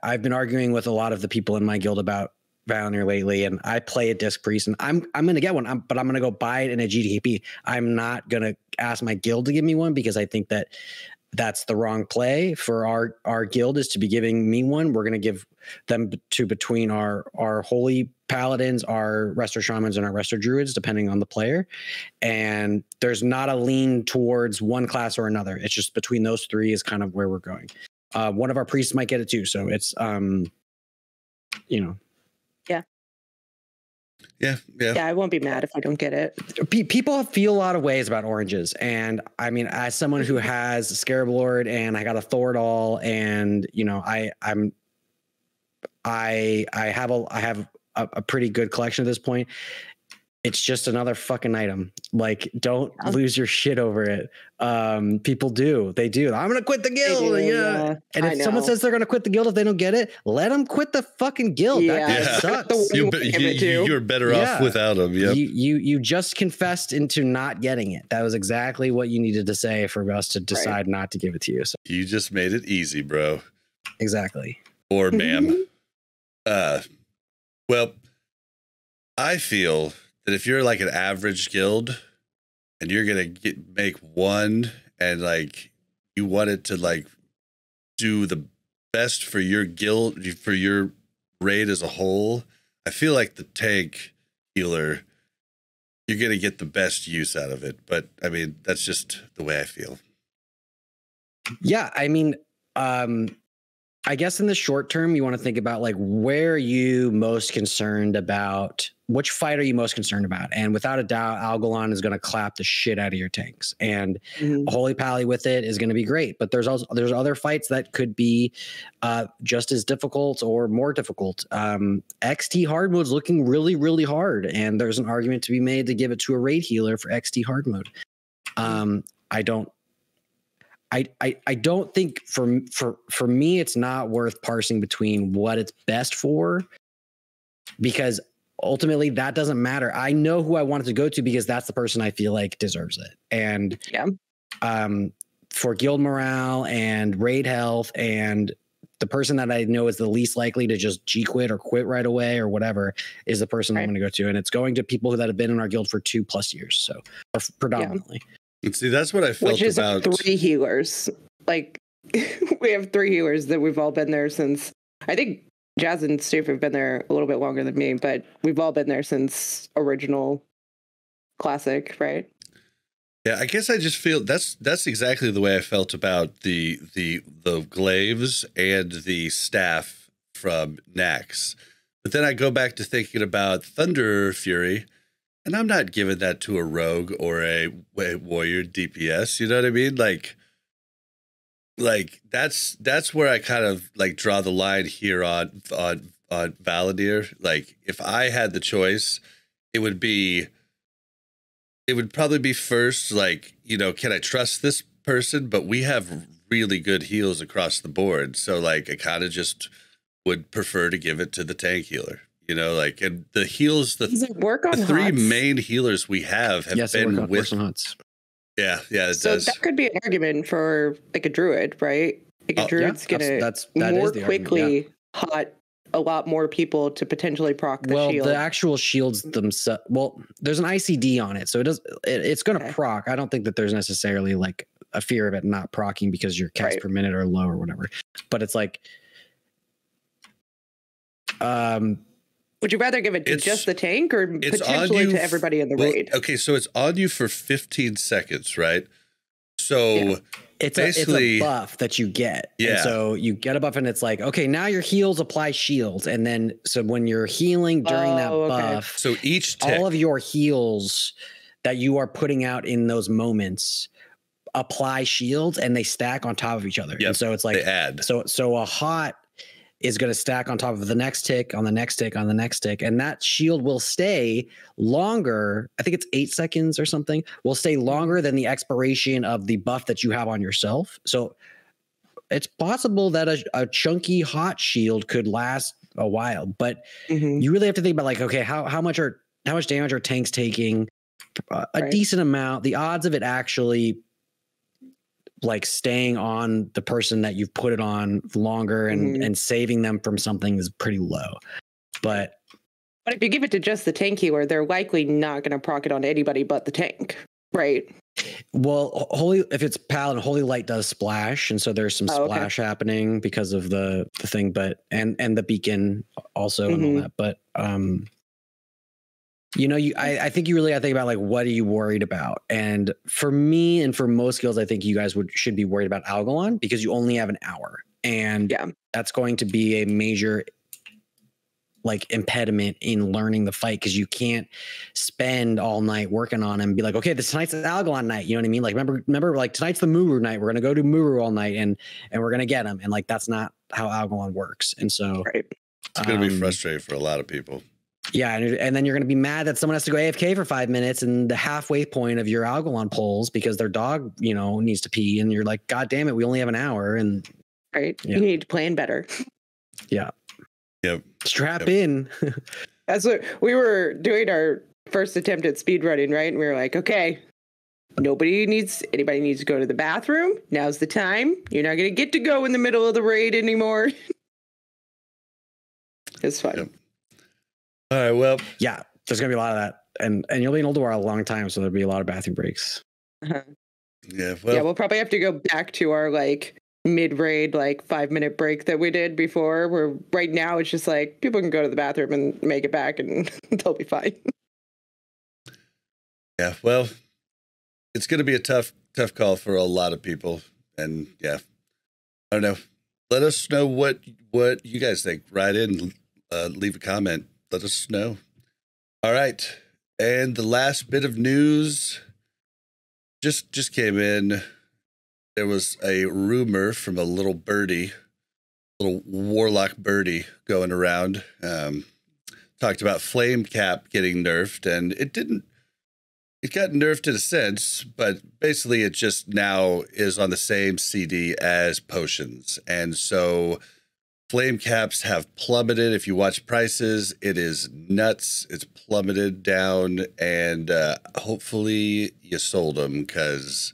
I've been arguing with a lot of the people in my guild about Val'anyr lately, and I play a Disc Priest, and I'm gonna get one, but I'm gonna go buy it in a GTP. I'm not gonna ask my guild to give me one because I think that's the wrong play for our guild, is to be giving me one. We're going to give them to between our holy paladins, our resto shamans, and our resto druids, depending on the player. And there's not a lean towards one class or another. It's just between those three is kind of where we're going. One of our priests might get it too. So it's, Yeah, I won't be mad if I don't get it. People feel a lot of ways about oranges, and I mean, as someone who has Scarab Lord and I got a Thordal, and I have a pretty good collection at this point. It's just another fucking item. Like, don't lose your shit over it. People do. They do. I'm going to quit the guild. Yeah. And if someone says they're going to quit the guild if they don't get it, let them quit the fucking guild. Yeah. That sucks. You're better off without them. Yep. You just confessed into not getting it. That was exactly what you needed to say for us to decide not to give it to you. So. You just made it easy, bro. Exactly. Or ma'am. Well, I feel that if you're like an average guild and you're gonna make one, and like you want it to like do the best for your guild, for your raid as a whole, I feel like the tank healer, you're gonna get the best use out of it. But I mean, that's just the way I feel. Yeah, I mean, I guess in the short term, you want to think about like, where are you most concerned about? Which fight are you most concerned about? And without a doubt, Algalon is going to clap the shit out of your tanks, and Holy Pally with it is going to be great. But there's other fights that could be just as difficult or more difficult. XT hard mode is looking really, really hard, and there's an argument to be made to give it to a raid healer for XT hard mode. I don't think for me, it's not worth parsing between what it's best for, because ultimately that doesn't matter. I know who I want it to go to because that's the person I feel like deserves it. And for guild morale and raid health, and the person that I know is the least likely to just G quit or quit right away or whatever is the person I'm going to go to. And it's going to people that have been in our guild for 2+ years. So predominantly. And see, that's what I felt Which is about 3 healers. Like, we have 3 healers that we've all been there since. I think Jazz and Steve have been there a little bit longer than me, but we've all been there since original classic, right? Yeah, I guess I just feel that's exactly the way I felt about the glaives and the staff from Nax. But then I go back to thinking about Thunder Fury, and I'm not giving that to a rogue or a warrior DPS. You know what I mean? Like that's where I kind of like draw the line here on Val'anyr. Like, if I had the choice, it would probably be first, like, can I trust this person? But we have really good heals across the board. So like, I kind of just would prefer to give it to the tank healer. And the heals, the 3 main healers we have been with Huts. Yeah, it does. That could be an argument for like a druid, right? Like a druid's gonna more quickly hot a lot more people to potentially proc the shield. The actual shields themselves. Well, there's an ICD on it, so it's going to proc. I don't think that there's necessarily like a fear of it not procking because your casts per minute are low or whatever. But it's like, would you rather give it to just the tank or potentially to everybody in the raid? Okay, so it's on you for 15 seconds, right? So it's a buff that you get. Yeah. And so you get a buff and it's like, okay, now your heals apply shields. And then, so when you're healing during that buff, so each tick, all of your heals that you are putting out in those moments apply shields and they stack on top of each other. Yep. And so it's like, they add. So a hot is going to stack on top of the next tick, on the next tick, on the next tick. And that shield will stay longer. I think it's 8 seconds or something, will stay longer than the expiration of the buff that you have on yourself. So it's possible that a chunky hot shield could last a while, but you really have to think about like, okay, how much damage are tanks taking? A decent amount. The odds of it actually like staying on the person that you've put it on longer and saving them from something is pretty low. But if you give it to just the tank healer, they're likely not going to proc it on anybody but the tank, right? Well, if it's Paladin, Holy Light does splash, and so there's some splash happening because of the thing, but and the beacon also and all that. But I think you really got to think about like, what are you worried about? And for me and for most skills, I think you guys should be worried about Algalon because you only have an hour, and that's going to be a major like impediment in learning the fight because you can't spend all night working on him and be like, okay, tonight's the Algalon night. You know what I mean? Like, remember, like tonight's the Muru night. We're gonna go to Muru all night and we're gonna get him. And like, that's not how Algalon works. And so it's gonna be frustrating for a lot of people. Yeah, and then you're going to be mad that someone has to go AFK for 5 minutes and the halfway point of your Algalon pulls because their dog, needs to pee, and you're like, God damn it, we only have an hour, and you need to plan better. Yeah. Yep. Strap in. That's what we were doing our first attempt at speedrunning, right? And we were like, okay, anybody needs to go to the bathroom. Now's the time. You're not going to get to go in the middle of the raid anymore. It's fun. Yep. All right, well. Yeah, there's going to be a lot of that. And you'll be in Ulduar a long time, so there'll be a lot of bathroom breaks. Yeah, well. We'll probably have to go back to our, like, mid-raid, like, 5-minute break that we did before, where right now it's just, like, people can go to the bathroom and make it back, and they'll be fine. Yeah, well, it's going to be a tough call for a lot of people. And, yeah, I don't know. Let us know what you guys think. Write in, leave a comment. Let us know. All right. And the last bit of news just came in. There was a rumor from a little warlock birdie going around. Talked about flame cap getting nerfed, and it got nerfed in a sense, but basically it just now is on the same CD as potions. And so flame caps have plummeted. If you watch prices, it is nuts. It's plummeted down, and hopefully you sold them because,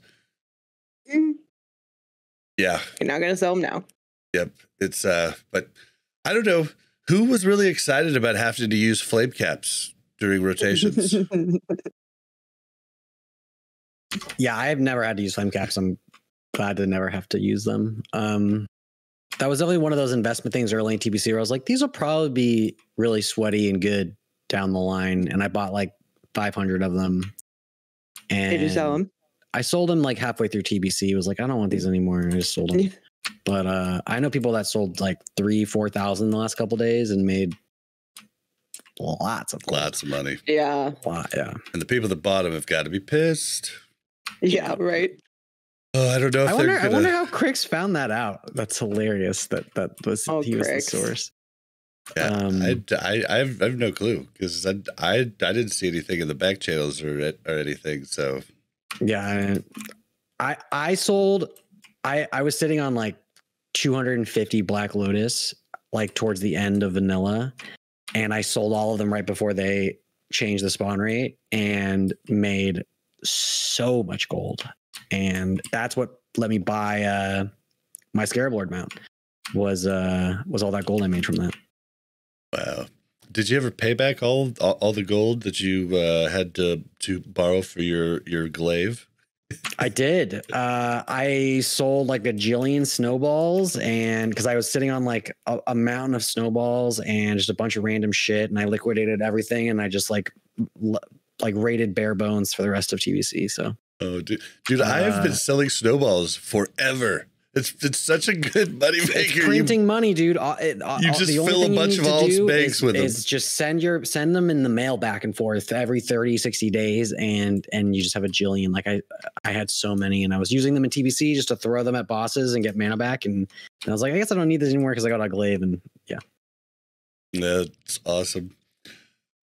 yeah, you're not gonna sell them now. Yep, it's but I don't know who was really excited about having to use flame caps during rotations. Yeah, I have never had to use flame caps. I'm glad to never have to use them. That was definitely one of those investment things early in TBC where I was like, these will probably be really sweaty and good down the line. And I bought like 500 of them. And did you sell them? I sold them like halfway through TBC. It was like, I don't want these anymore. And I just sold them. But I know people that sold like 3,000-4,000 the last couple of days and made lots of money. Yeah. Yeah. And the people that bought them have got to be pissed. Yeah, right. Oh, I don't know. I wonder how Crix found that out. That's hilarious. That was he was the source. Yeah, I have no clue because I didn't see anything in the back channels or anything. So yeah, I sold. I was sitting on like 250 Black Lotus like towards the end of vanilla, and I sold all of them right before they changed the spawn rate and made so much gold. And that's what let me buy my Scarab Lord mount was all that gold I made from that. Wow. Did you ever pay back all the gold that you had to borrow for your glaive? I did. I sold like a jillion snowballs, and because I was sitting on like a mountain of snowballs and just a bunch of random shit, and I liquidated everything, and I just like raided bare bones for the rest of TBC. So, oh, dude, I have been selling snowballs forever. It's such a good money maker. It's printing money, dude. You just fill a bunch of Alt's banks with them. Is just send them in the mail back and forth every 30, 60 days, and you just have a jillion. Like I had so many, and I was using them in TBC just to throw them at bosses and get mana back. And I was like, I guess I don't need this anymore because I got a glaive, and yeah. That's awesome.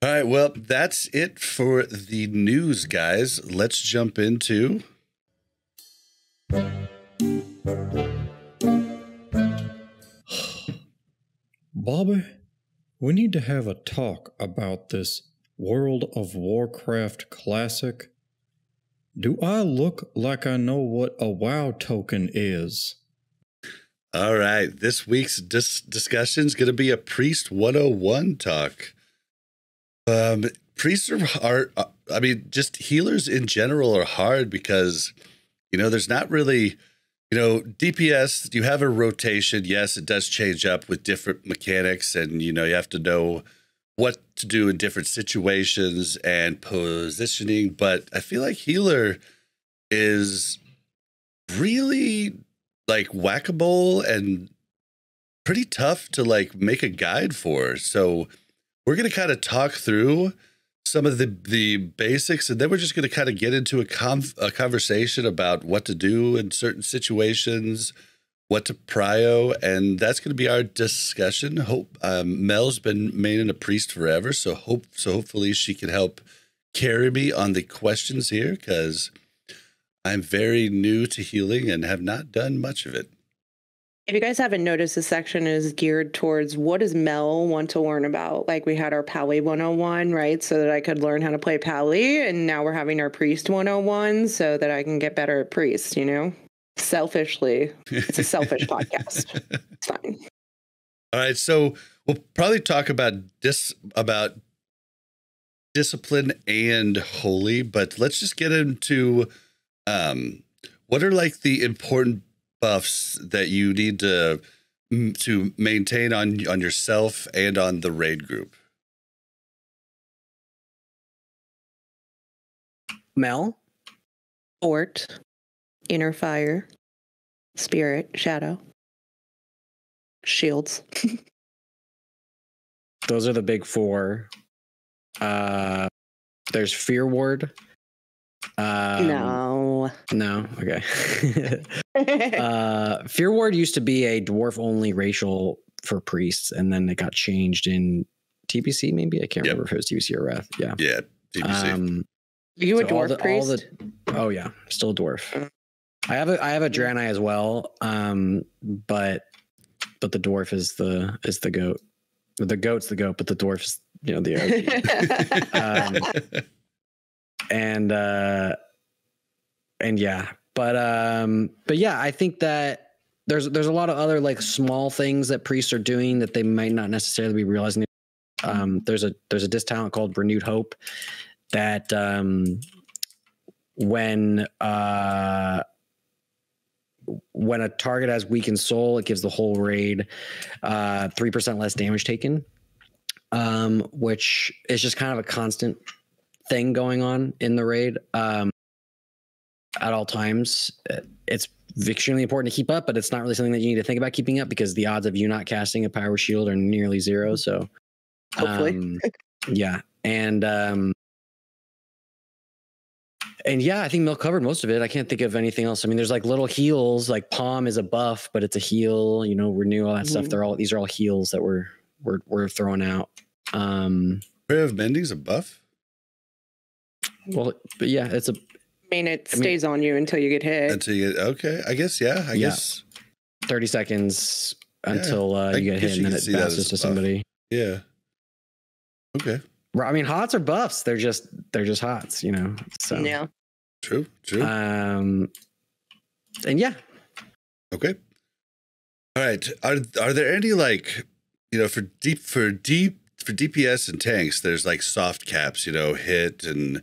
All right, well, that's it for the news, guys. Let's jump into Bobby, we need to have a talk about this World of Warcraft Classic. Do I look like I know what a WoW token is? All right, this week's discussion is going to be a Priest 101 talk. Priests are I mean, just healers in general are hard because, there's not really, DPS, you have a rotation. Yes, it does change up with different mechanics, and, you have to know what to do in different situations and positioning. But I feel like healer is really like whack-a-mole and pretty tough to like make a guide for. So we're going to kind of talk through some of the basics, and then we're just going to kind of get into a conversation about what to do in certain situations, what to prio, and that's going to be our discussion. Hope Mel's been maining a priest forever, so hopefully she can help carry me on the questions here, because I'm very new to healing and have not done much of it. If you guys haven't noticed, this section is geared towards what does Mel want to learn about? Like we had our Pally 101, right? So that I could learn how to play Pally. And now we're having our Priest 101 so that I can get better at Priest, Selfishly. It's a selfish podcast. It's fine. All right. So we'll probably talk about discipline and holy, but let's just get into what are like the important buffs that you need to maintain on yourself and on the raid group. Mel? Fort, Inner Fire, Spirit, Shadow, Shields. Those are the big four. There's Fear Ward. No. Okay. Fear Ward used to be a dwarf only racial for priests, and then it got changed in TBC. Maybe I can't remember if it was TBC or Wrath. Yeah, TBC. Are you a dwarf priest? Oh yeah, still a dwarf. I have a Draenei as well, but the dwarf is the goat. The goat's the goat, but the dwarf is the OG. And yeah, but yeah, I think that there's a lot of other like small things that priests are doing that they might not necessarily be realizing. There's a disc talent called Renewed Hope that when a target has weakened soul, it gives the whole raid 3% less damage taken, which is just kind of a constant thing going on in the raid at all times. It's extremely important to keep up, but it's not really something that you need to think about keeping up because the odds of you not casting a power shield are nearly zero. So hopefully, yeah. And yeah, I think Mel covered most of it. I can't think of anything else. I mean, there's like little heals, like Palm is a buff, but it's a heal, Renew, all that stuff. These are all heals that we're throwing out. Prayer of Mending's a buff? Well, but yeah, it stays on you until you get hit. Okay. I guess, yeah. I guess 30 seconds until you get hit, and then it passes to somebody. Yeah. Okay. I mean, hots are buffs. They're just hots, So yeah. True. And yeah. Okay. All right. Are there any like, for deep for DPS and tanks, there's like soft caps, you know, hit and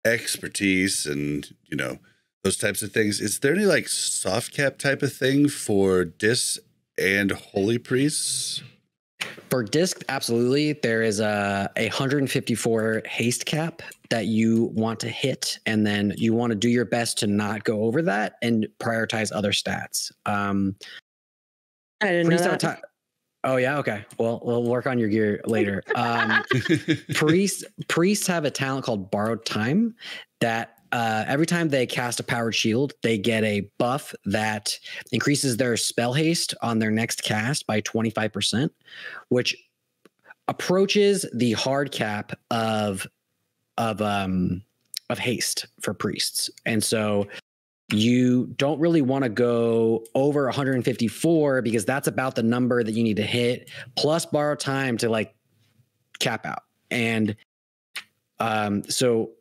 expertise and, you know, those types of things. Is there any like soft cap type of thing for Dis and Holy Priests? For disc, absolutely. There is a 154 haste cap that you want to hit, and then you want to do your best to not go over that and prioritize other stats. I didn't know that. Oh yeah, okay. Well, we'll work on your gear later. Priests have a talent called Borrowed Time that every time they cast a powered shield, they get a buff that increases their spell haste on their next cast by 25%, which approaches the hard cap of haste for priests. And so you don't really want to go over 154 because that's about the number that you need to hit, plus Borrow Time to like cap out. And so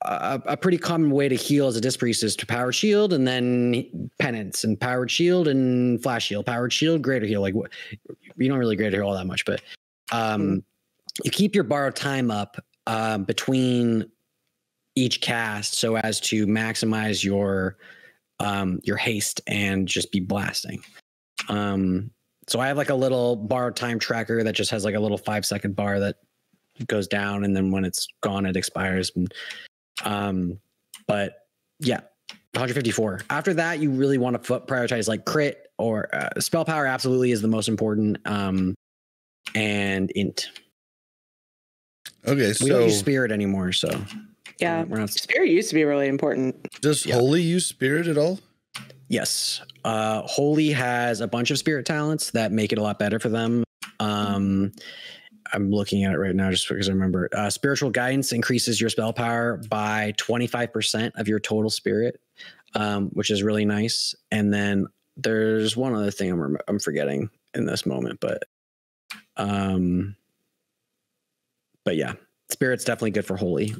a pretty common way to heal as a disc priest is to powered shield and then penance and powered shield and flash shield, powered shield, greater heal. Like you don't really greater heal all that much, but you keep your Borrowed Time up between each cast so as to maximize your haste and just be blasting. So I have like a little Borrowed Time tracker that just has like a little 5-second bar that goes down, and then when it's gone, it expires. But yeah, 154. After that, you really want to prioritize like crit or spell power. Absolutely is the most important. And int. Okay, so we don't use spirit anymore, so yeah, we're not. Spirit used to be really important. Does Holy use spirit at all? Yes, Holy has a bunch of spirit talents that make it a lot better for them. I'm looking at it right now just because I remember. Spiritual Guidance increases your spell power by 25% of your total spirit, which is really nice. And then there's one other thing I'm forgetting in this moment, but yeah, spirit's definitely good for Holy.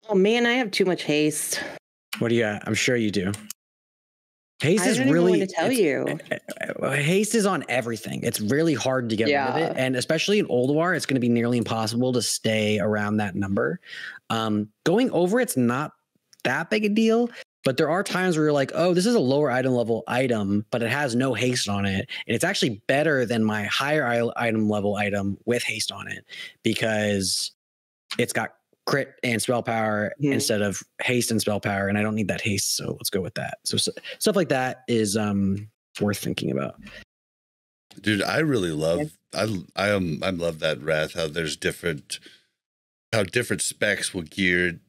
Oh man, I have too much haste. What do you got? I'm sure you do. Haste is really to tell you. Haste is on everything. It's really hard to get rid of it, and especially in Ulduar, it's going to be nearly impossible to stay around that number. Going over it's not that big a deal, but there are times where you're like, oh, this is a lower item level item, but it has no haste on it, and it's actually better than my higher item level item with haste on it because it's got crit and spell power instead of haste and spell power, and I don't need that haste, so let's go with that. So stuff like that is worth thinking about. Dude, I really love I love that Wrath, how there's different specs will gear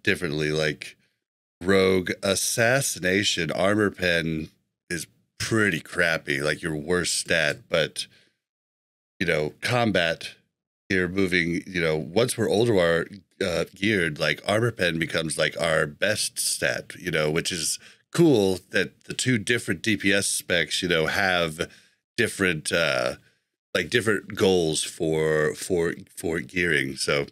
differently. Like rogue assassination armor pen is pretty crappy, like your worst stat, but you know, combat, you're moving, you know, once we're Ulduar geared, like armor pen becomes like our best stat, you know, which is cool that the two different DPS specs, you know, have different like different goals for gearing. So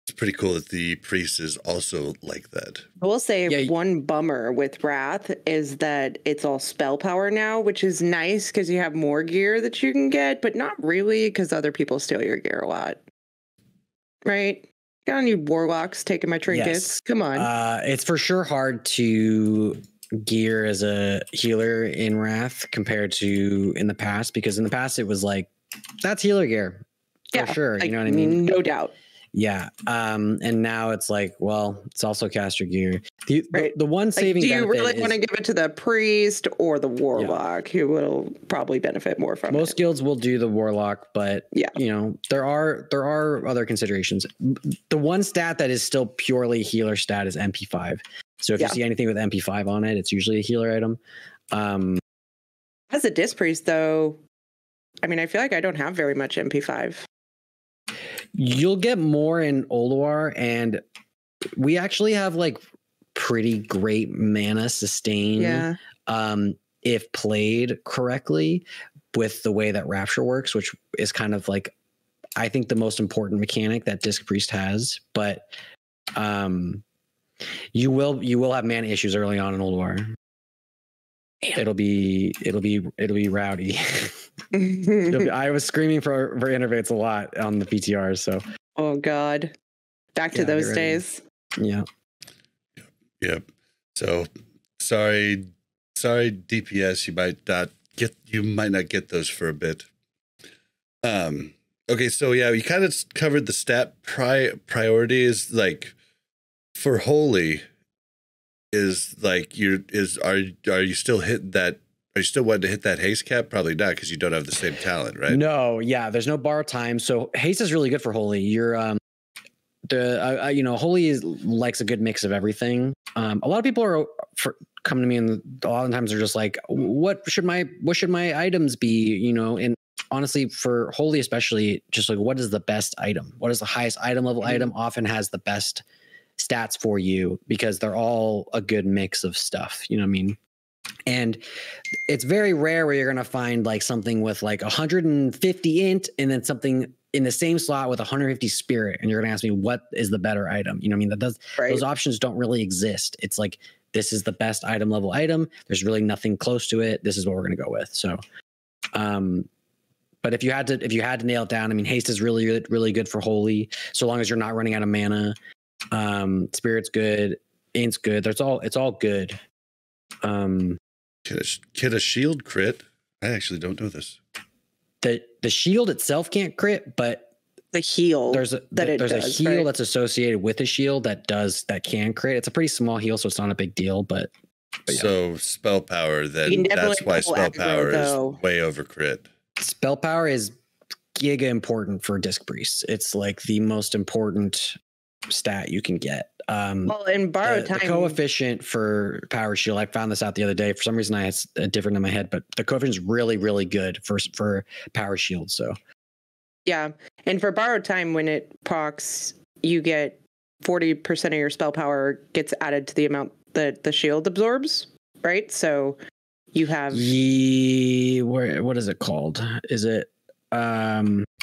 it's pretty cool that the priest is also like that. I will say one bummer with Wrath is that it's all spell power now, which is nice because you have more gear that you can get, but not really because other people steal your gear a lot. Right? Got any warlocks taking my trinkets? Yes. Come on. It's for sure hard to gear as a healer in Wrath compared to in the past, because in the past it was like, that's healer gear. For sure. You know what I mean? No doubt. Yeah. And now it's like, well, it's also caster gear. The one saving do you really want to give it to the priest or the warlock, who will probably benefit more from it? Most guilds will do the warlock, but you know, there are other considerations. The one stat that is still purely healer stat is MP5. So if you see anything with MP5 on it, it's usually a healer item. As a disc priest, though, I mean, I feel like I don't have very much MP5. You'll get more in Ulduar, and we actually have like pretty great mana sustain if played correctly with the way that Rapture works, which is kind of like, I think, the most important mechanic that Disc Priest has. But you will have mana issues early on in Ulduar. it'll be rowdy. I was screaming for innovates a lot on the PTR. So oh god, back to those days. Yeah. Yep. So sorry, DPS. You might not get those for a bit. Okay, so yeah, you kind of covered the stat priorities. Like for holy, is like are you still hitting that? Are you still wanting to hit that haste cap? Probably not, because you don't have the same talent, right? No, yeah, there's no borrow time. So haste is really good for holy. You're holy likes a good mix of everything. A lot of people are coming to me, and a lot of times they're just like, what should my items be? And honestly, for holy especially, just like, what is the best item? What is the highest item level item? Often has the best stats for you, because they're all a good mix of stuff. You know what I mean? And it's very rare where you're going to find like something with like 150 int and then something in the same slot with 150 spirit. And you're going to ask me, what is the better item? You know what I mean? Those options don't really exist. It's like, this is the best item level item. There's really nothing close to it. This is what we're going to go with. So, but if you had to nail it down, I mean, haste is really, really good for holy, so long as you're not running out of mana. Spirit's good. Int's good. It's all good. Can a shield crit? I actually don't know this. The shield itself can't crit, but the heal there's a heal that's associated with a shield that can crit. It's a pretty small heal, so it's not a big deal. But yeah. So spell power, then that's why spell power is way over crit. Spell power is giga important for disc priests. It's like the most important stat you can get. Well, in borrow time, the coefficient for power shield, I found this out the other day. For some reason, I had different in my head, but the coefficient is really, really good for power shield. So, yeah, and for borrow time, when it procs, you get 40% of your spell power gets added to the amount that the shield absorbs, right? So you have what is it called? Is it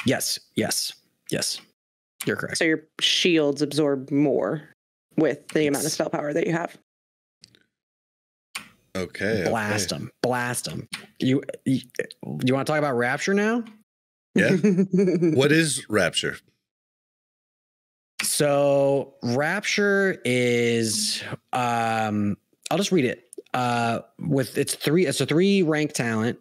yes. You're correct. So your shields absorb more with the amount of spell power that you have. Okay. Blast them. You want to talk about Rapture now? Yeah. What is Rapture? So Rapture is I'll just read it. It's a 3 rank talent.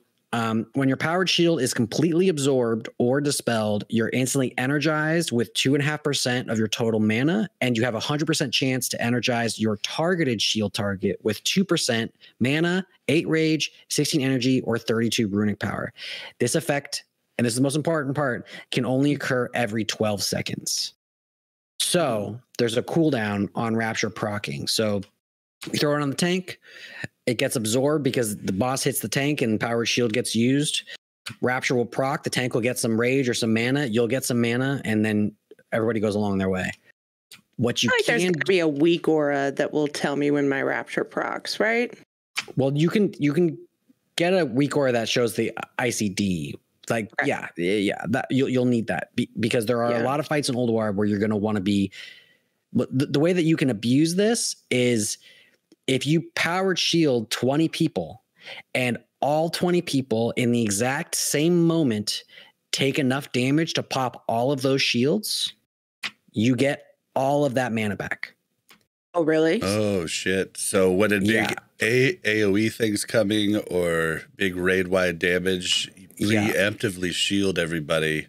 When your powered shield is completely absorbed or dispelled, you're instantly energized with 2.5% of your total mana, and you have a 100% chance to energize your targeted shield target with 2% mana, 8 rage, 16 energy, or 32 runic power. This effect, and this is the most important part, can only occur every 12 seconds. So there's a cooldown on Rapture proccing. So you throw it on the tank, it gets absorbed because the boss hits the tank and powered shield gets used. Rapture will proc, the tank will get some rage or some mana, you'll get some mana, and then everybody goes along their way. What you there's going to be a weak aura that will tell me when my Rapture procs, right? Well, you can get a weak aura that shows the ICD. Like, right. yeah, that you'll need that because there are a lot of fights in Ulduar where you're going to want to be. The way that you can abuse this is if you powered shield 20 people and all 20 people in the exact same moment take enough damage to pop all of those shields, you get all of that mana back. Oh, really? Oh, shit. So when a big AoE thing's coming or big raid-wide damage, preemptively shield everybody.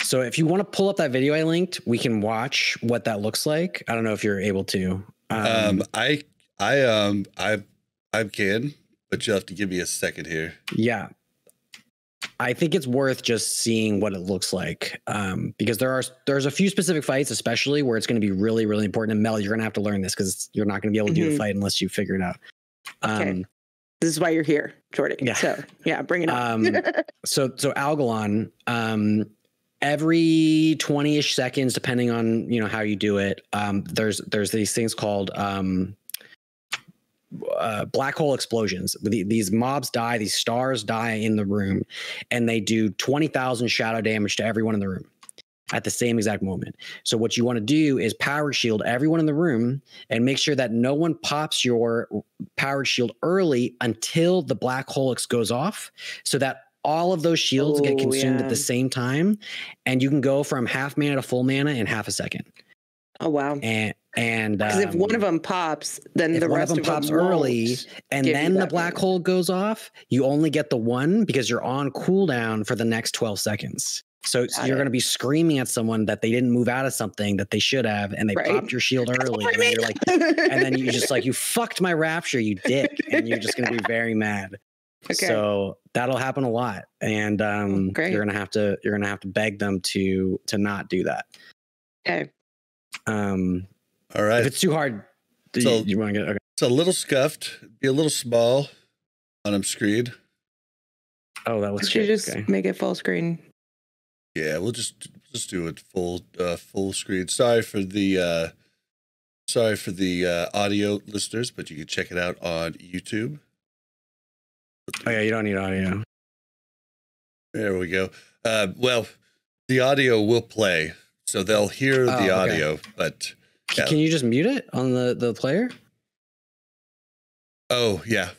So if you want to pull up that video I linked, we can watch what that looks like. I don't know if you're able to. I can, but you'll have to give me a second here. Yeah. I think it's worth just seeing what it looks like because there's a few specific fights, especially where it's going to be really, really important. And Mel, you're going to have to learn this because you're not going to be able to do the fight unless you figure it out. Okay. This is why you're here, Joardee. Yeah. So bring it up. So Algalon, every 20-ish seconds, depending on how you do it, there's these things called black hole explosions. These mobs die, these stars die in the room, and they do 20,000 shadow damage to everyone in the room. at the same exact moment. So what you want to do is power shield everyone in the room and make sure that no one pops your powered shield early until the black hole goes off, so that all of those shields get consumed at the same time, and you can go from half mana to full mana in half a second. Oh wow! And because if one of them pops, then the rest of them pops early, and then the black hole goes off. You only get the one because you're on cooldown for the next 12 seconds. So you're going to be screaming at someone that they didn't move out of something that they should have, and they popped your shield early. And then you're like, and then you just like, you fucked my rapture, you dick, and you're just going to be very mad. Okay. So that'll happen a lot, and you're gonna have to beg them to not do that. Okay. All right. If it's too hard, so, you want to get? Okay. It's a little scuffed, be a little small on screen. Oh, that looks good. Just make it full screen. Yeah, we'll just do it full screen. Sorry for the audio listeners, but you can check it out on YouTube. Oh yeah, you don't need audio. There we go. Well, the audio will play, so they'll hear the audio. But yeah. Can you just mute it on the player? Oh yeah.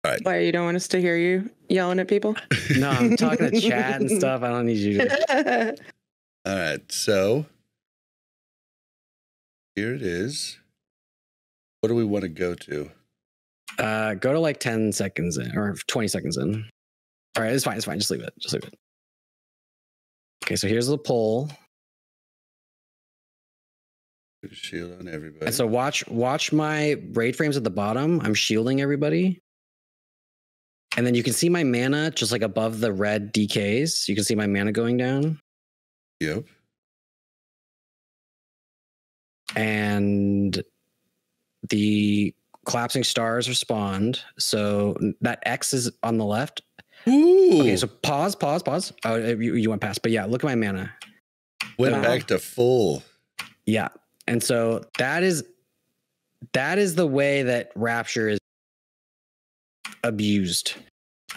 All right. Why, you don't want us to hear you yelling at people? No, I'm talking to chat and stuff. I don't need you to. All right, so here it is. What do we want to go to? Go to like 10 seconds in or 20 seconds in. All right, it's fine. Just leave it. Okay, so here's the poll. Put a shield on everybody. And so watch my raid frames at the bottom. I'm shielding everybody. And then you can see my mana just like above the red DKs. You can see my mana going down. Yep. And the collapsing stars are spawned. So that X is on the left. Ooh. Okay, so pause. Oh, you went past. But yeah, look at my mana. Went back to full. Yeah. And so that is the way that Rapture is abused.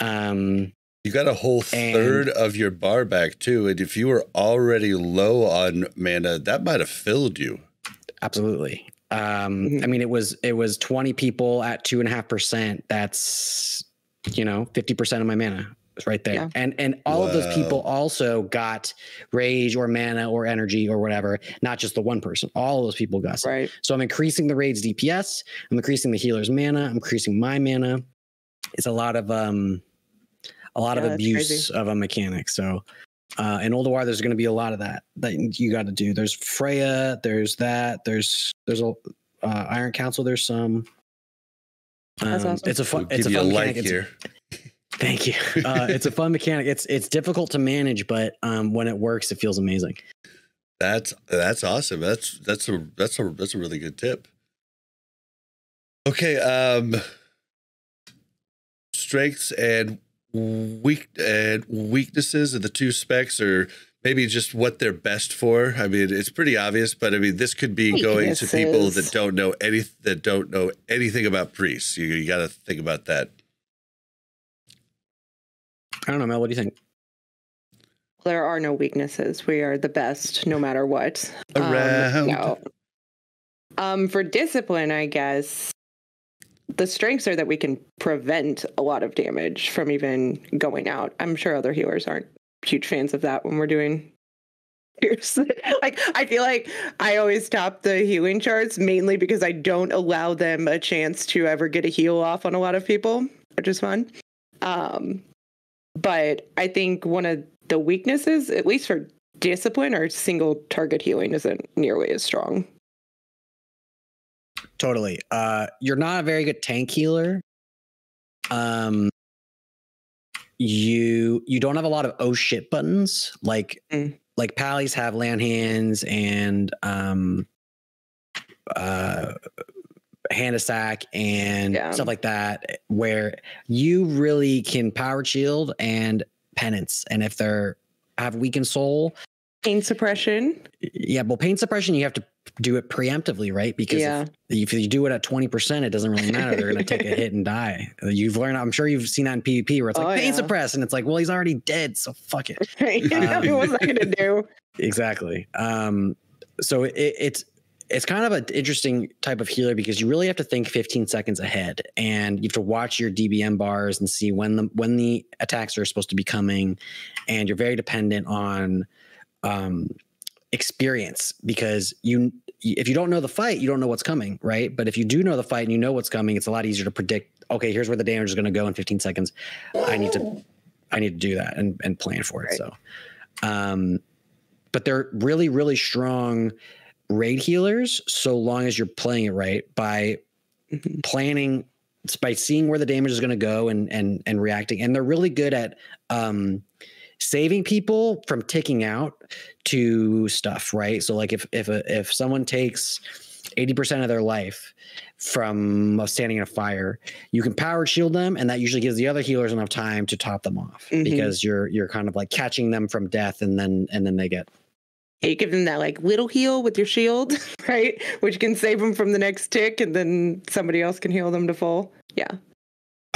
You got a whole third of your bar back too, and if you were already low on mana, that might have filled you. Absolutely. I mean, it was 20 people at 2.5%. That's 50% of my mana is right there. Yeah. And all of those people also got rage or mana or energy or whatever, not just the one person. All of those people got some. Right. So I'm increasing the raid's DPS. I'm increasing the healer's mana. I'm increasing my mana. It's a lot of abuse of a mechanic. So in Ulduar, there's going to be a lot of that you got to do. There's Freya. There's that. There's a Iron Council. There's some. That's awesome. It's a fun mechanic. Here. Thank you. It's a fun mechanic. It's difficult to manage, but when it works, it feels amazing. That's awesome. That's a really good tip. Okay. Strengths and weaknesses of the two specs, or maybe just what they're best for. I mean, it's pretty obvious, but I mean, this could be going to people that don't know anything about priests. You got to think about that. I don't know, Mel. What do you think? There are no weaknesses. We are the best, no matter what. Around. For discipline, I guess the strengths are that we can prevent a lot of damage from even going out. I'm sure other healers aren't huge fans of that when we're doing heals. Like, I feel like I always top the healing charts mainly because I don't allow them a chance to ever get a heal off on a lot of people, which is fun. But I think one of the weaknesses, at least for discipline, or single target healing isn't nearly as strong. Totally. You're not a very good tank healer. You don't have a lot of oh shit buttons like Pallies have land hands and hand attack and stuff like that, where you really can power shield and penance. And if they're have weakened soul, Pain suppression. Yeah, well, pain suppression, you have to do it preemptively, right? Because if you do it at 20%, it doesn't really matter. They're going to take a hit and die. You've learned, I'm sure you've seen that in PvP where it's like pain suppress, and it's like, well, he's already dead, so fuck it. Right. What's that going to do? Exactly. So it's kind of an interesting type of healer because you really have to think 15 seconds ahead, and you have to watch your DBM bars and see when the attacks are supposed to be coming, and you're very dependent on experience because if you don't know the fight, you don't know what's coming, right? But if you do know the fight and you know what's coming, it's a lot easier to predict. Okay, here's where the damage is going to go in 15 seconds. I need to do that and plan for it. Right. So, but they're really, really strong raid healers so long as you're playing it right by planning, by seeing where the damage is going to go and reacting. And they're really good at saving people from ticking out to stuff, right? So like if someone takes 80% of their life from standing in a fire, you can power shield them, and that usually gives the other healers enough time to top them off because you're kind of like catching them from death, and then they get. You give them that like little heal with your shield, right? Which can save them from the next tick, and then somebody else can heal them to full. Yeah.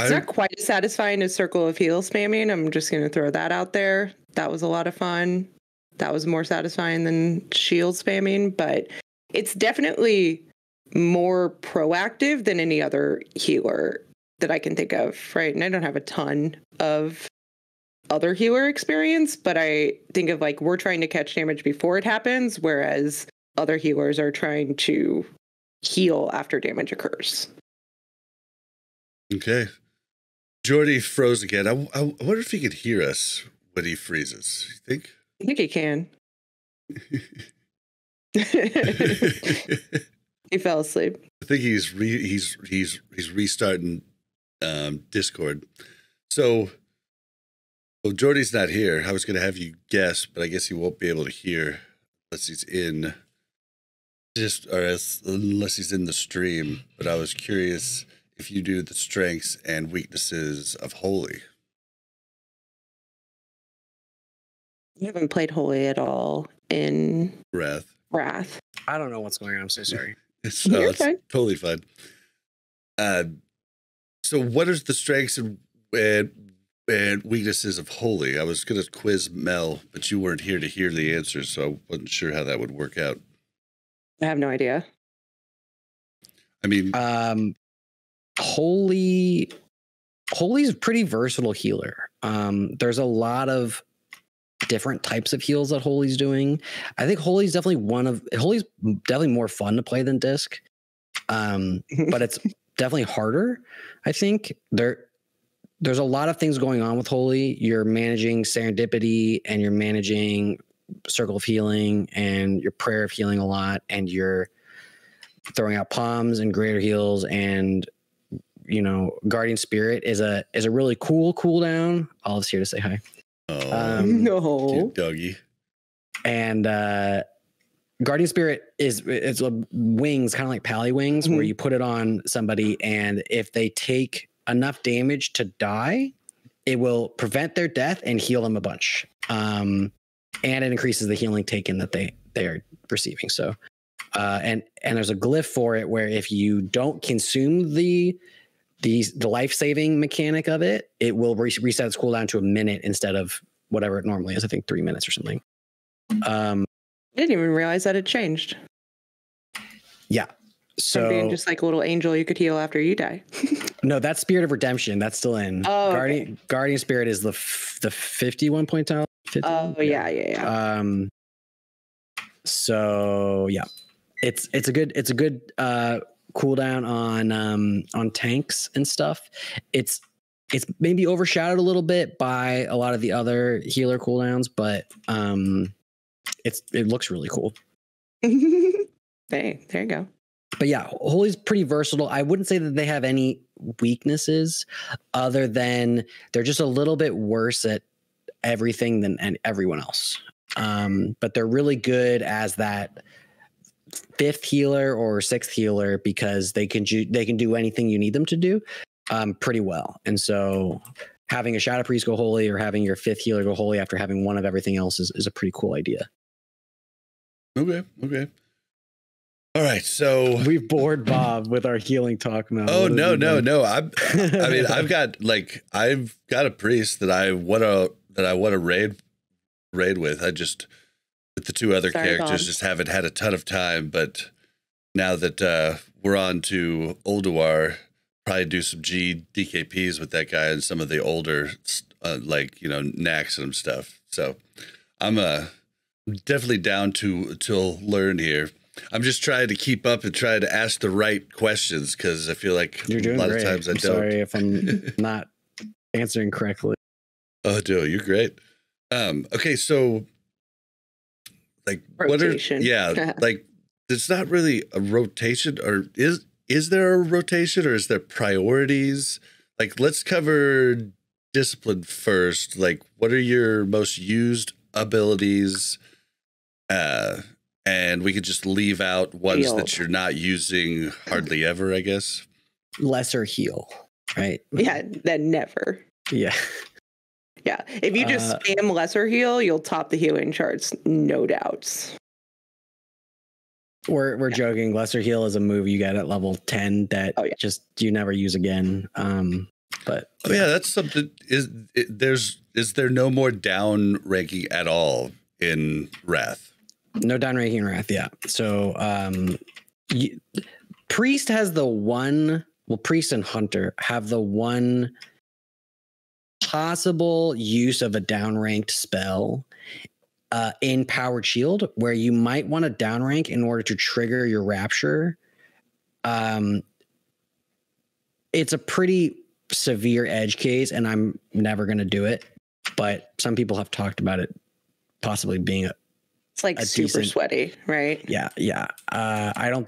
It's not quite as satisfying as Circle of Heal spamming. I'm just going to throw that out there. That was a lot of fun. That was more satisfying than shield spamming, but it's definitely more proactive than any other healer that I can think of, right? And I don't have a ton of other healer experience, but I think of like we're trying to catch damage before it happens, whereas other healers are trying to heal after damage occurs. Okay. Joardee froze again. I wonder if he could hear us when he freezes. You think? I think he can. He fell asleep. I think he's restarting Discord. So, well, Joardee's not here. I was going to have you guess, but I guess he won't be able to hear unless he's in unless he's in the stream. But I was curious if you do the strengths and weaknesses of Holy. You haven't played Holy at all in Wrath. I don't know what's going on. I'm so sorry. It's totally fine. So what is the strengths and weaknesses of Holy? I was going to quiz Mel, but you weren't here to hear the answers, so I wasn't sure how that would work out. I have no idea. I mean, Holy's a pretty versatile healer. There's a lot of different types of heals that Holy's doing. I think Holy's definitely more fun to play than Disc. But it's definitely harder. I think there's a lot of things going on with Holy. You're managing serendipity, and you're managing Circle of Healing, and your Prayer of Healing a lot, and you're throwing out palms and greater heals, and Guardian Spirit is a really cool cooldown. Olive's here to say hi. Oh, no, doggy. And Guardian Spirit it's wings, kind of like Pally wings, where you put it on somebody, and if they take enough damage to die, it will prevent their death and heal them a bunch. And it increases the healing taken that they are receiving. So, and there's a glyph for it where if you don't consume the life-saving mechanic of it, it will reset its cooldown to a minute instead of whatever it normally is. I think 3 minutes or something. I didn't even realize that it changed. Yeah. So being just like a little angel you could heal after you die. No, that's Spirit of Redemption. That's still in. Oh, Guardian Spirit is the 51 point tile. 50? Oh yeah. So yeah, it's a good cooldown on tanks and stuff. It's maybe overshadowed a little bit by a lot of the other healer cooldowns, but it looks really cool. Hey, there you go. But yeah, Holy's pretty versatile. I wouldn't say that they have any weaknesses other than they're just a little bit worse at everything than everyone else. But they're really good as that fifth healer or sixth healer because they can do anything you need them to do pretty well. And so having a Shadow Priest go Holy or having your fifth healer go Holy after having one of everything else is a pretty cool idea. Okay. All right, so We've bored Bob with our healing talk now. Oh no. I mean, I've got a priest that I want to raid with. I just with the two other characters Bob. just haven't had a ton of time, but now that we're on to Ulduar, probably do some DKPs with that guy and some of the older Nax and stuff. So I'm definitely down to learn here. I'm just trying to keep up and try to ask the right questions because I feel like You're doing a lot great. of times I don't. Sorry if I'm not answering correctly. Oh, dude, you're great. Okay, so like Rotation. like it's not really a rotation, or is there a rotation, or is there priorities? Like, let's cover discipline first. Like, what are your most used abilities? And we could just leave out ones that you're not using hardly ever, I guess. Lesser heal, right? Yeah, then never. Yeah. Yeah. If you just spam lesser heal, you'll top the healing charts, no doubts. We're joking. Lesser heal is a move you get at level 10 that just you never use again. But that's something. Is there no more down ranking at all in Wrath? No down ranking Wrath, yeah. So Priest has the one. Well, Priest and Hunter have the one possible use of a downranked spell in Powered Shield, where you might want to downrank in order to trigger your Rapture. It's a pretty severe edge case, and I'm never going to do it. But some people have talked about it possibly being it's like super sweaty, right? Yeah. I don't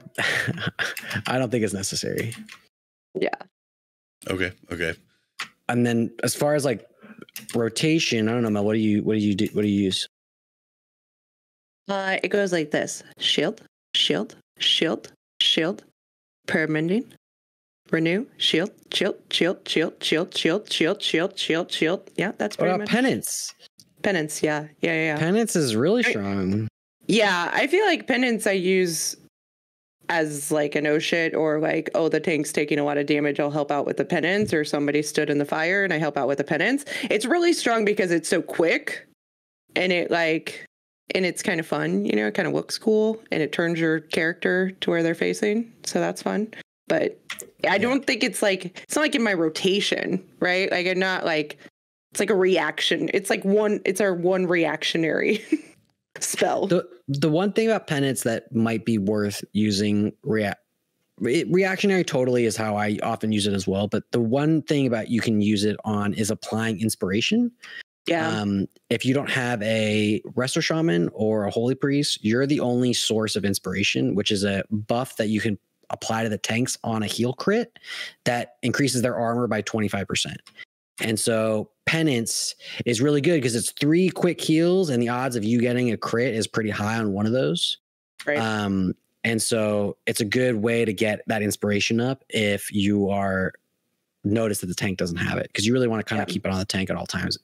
think it's necessary. Yeah. Okay. And then as far as like rotation, I don't know, Mel, what do you use? It goes like this: shield, permanent, renew, shield. Yeah, that's pretty much. Penance? Penance, yeah. Penance is really strong. Yeah, I feel like penance I use as like a no shit, or like, oh, the tank's taking a lot of damage, I'll help out with the penance, or somebody stood in the fire and I help out with the penance. It's really strong because it's so quick and it's kind of fun, it kind of looks cool and it turns your character to where they're facing. So that's fun. But I don't think it's not like in my rotation, right? Like I'm not like, it's like a reaction. It's our one reactionary spell. The one thing about penance that might be worth using reactionary totally is how I often use it as well. But the one thing about you can use it on is applying inspiration. Yeah. If you don't have a Resto Shaman or a Holy Priest, you're the only source of inspiration, which is a buff that you can apply to the tanks on a heal crit that increases their armor by 25%. And so penance is really good because it's 3 quick heals and the odds of you getting a crit is pretty high on one of those. Right. And so it's a good way to get that inspiration up if you are notice that the tank doesn't have it, because you really want to kind of keep it on the tank at all times.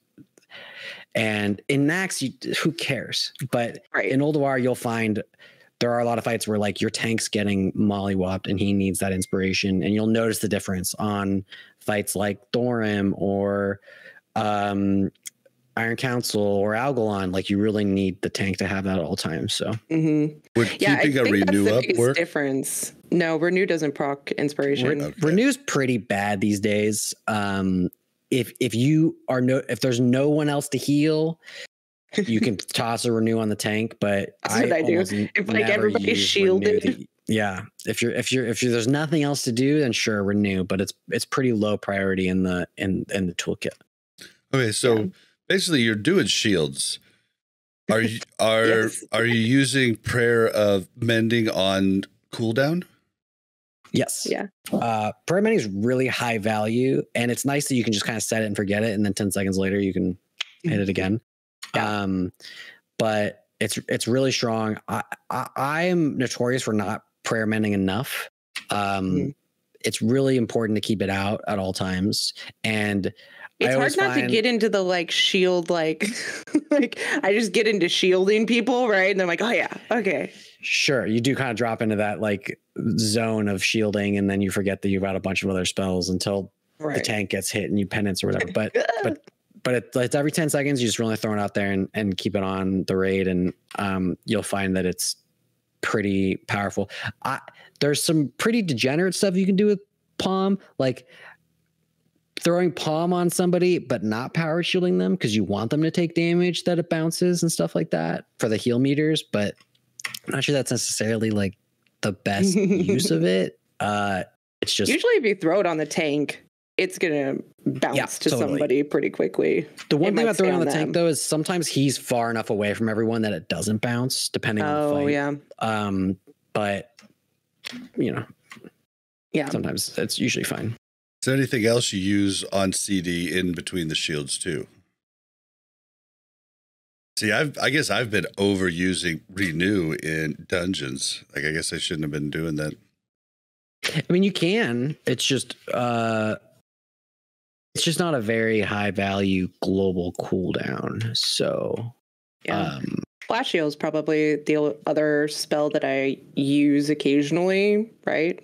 And in Nax, who cares? But in Ulduar, you'll find there are a lot of fights where like your tank's getting mollywopped and he needs that inspiration, and you'll notice the difference on fights like Thorim or Iron Council or Algalon. Like you really need the tank to have that at all times. So would keeping a renew up work? Difference. No, renew doesn't proc inspiration. Renew's pretty bad these days. If you are if there's no one else to heal, you can toss a renew on the tank. But that's what I do. If like everybody's shielded. If there's nothing else to do, then sure, renew. But it's pretty low priority in the toolkit. Okay, so basically you're doing shields. Are you are you using Prayer of Mending on cooldown? Yes. Yeah. Prayer Mending is really high value, and it's nice that you can just kind of set it and forget it, and then 10 seconds later you can hit it again. Yeah. But it's really strong. I am notorious for not prayer mending enough. It's really important to keep it out at all times, and It's hard not to get into the like shield, like like I just get into shielding people, right? And they're like, oh yeah, okay. Sure, you do kind of drop into that like zone of shielding, and then you forget that you've got a bunch of other spells until the tank gets hit and you penance or whatever. But it's every 10 seconds. You just really throw it out there and keep it on the raid, and you'll find that it's pretty powerful. There's some pretty degenerate stuff you can do with Palm, like throwing Palm on somebody but not power shielding them because you want them to take damage that it bounces and stuff like that for the heal meters. But I'm not sure that's necessarily like the best use of it. It's just usually if you throw it on the tank, it's gonna bounce to somebody pretty quickly. The one thing about throwing on the tank though is sometimes he's far enough away from everyone that it doesn't bounce, depending on the fight. Yeah. But you know, sometimes it's usually fine. Is there anything else you use on CD in between the shields too? See, I guess I've been overusing Renew in dungeons. Like, I guess I shouldn't have been doing that. I mean, you can. It's just not a very high value global cooldown. So, Flash Heal is probably the other spell that I use occasionally, right?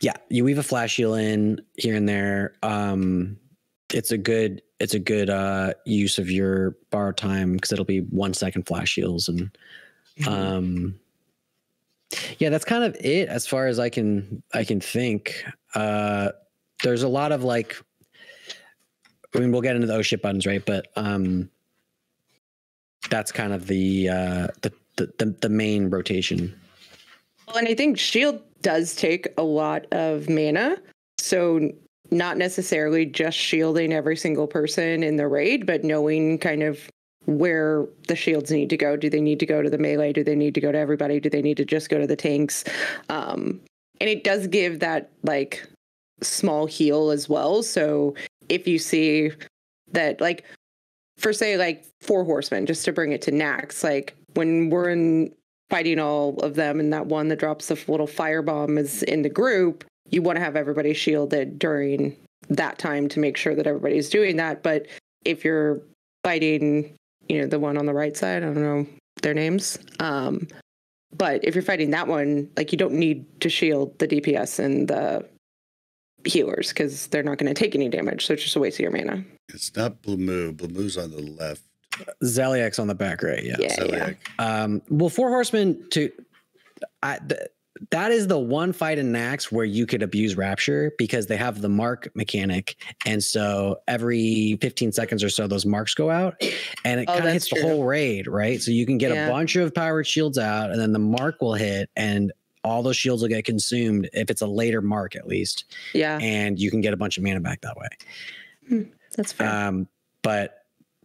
Yeah, you weave a Flash Heal in here and there. It's a good use of your borrow time because it'll be 1 second Flash Heals, and that's kind of it as far as I can think. There's a lot of like, I mean, we'll get into the ship buttons, right? But that's kind of the main rotation. Well, and I think shield does take a lot of mana, so not necessarily just shielding every single person in the raid, but knowing kind of where the shields need to go. Do they need to go to the melee? Do they need to go to everybody? Do they need to just go to the tanks? And it does give that like small heal as well. So if you see that, like, for say like 4 horsemen, just to bring it to Nax, like when we're fighting all of them and that one that drops the little firebomb is in the group, you want to have everybody shielded during that time to make sure that everybody's doing that. But if you're fighting, the one on the right side, I don't know their names. But if you're fighting that one, like, you don't need to shield the DPS and the healers because they're not going to take any damage. So it's just a waste of your mana. It's not Blue Blue's on the left. Zeliek's on the back right. Yeah. Zeliek. Well, 4 horsemen that is the one fight in Nax where you could abuse Rapture because they have the mark mechanic. And so every 15 seconds or so, those marks go out and it kind of hits the whole raid, right? So you can get a bunch of powered shields out and then the mark will hit and all those shields will get consumed if it's a later mark at least. Yeah. And you can get a bunch of mana back that way. That's fair.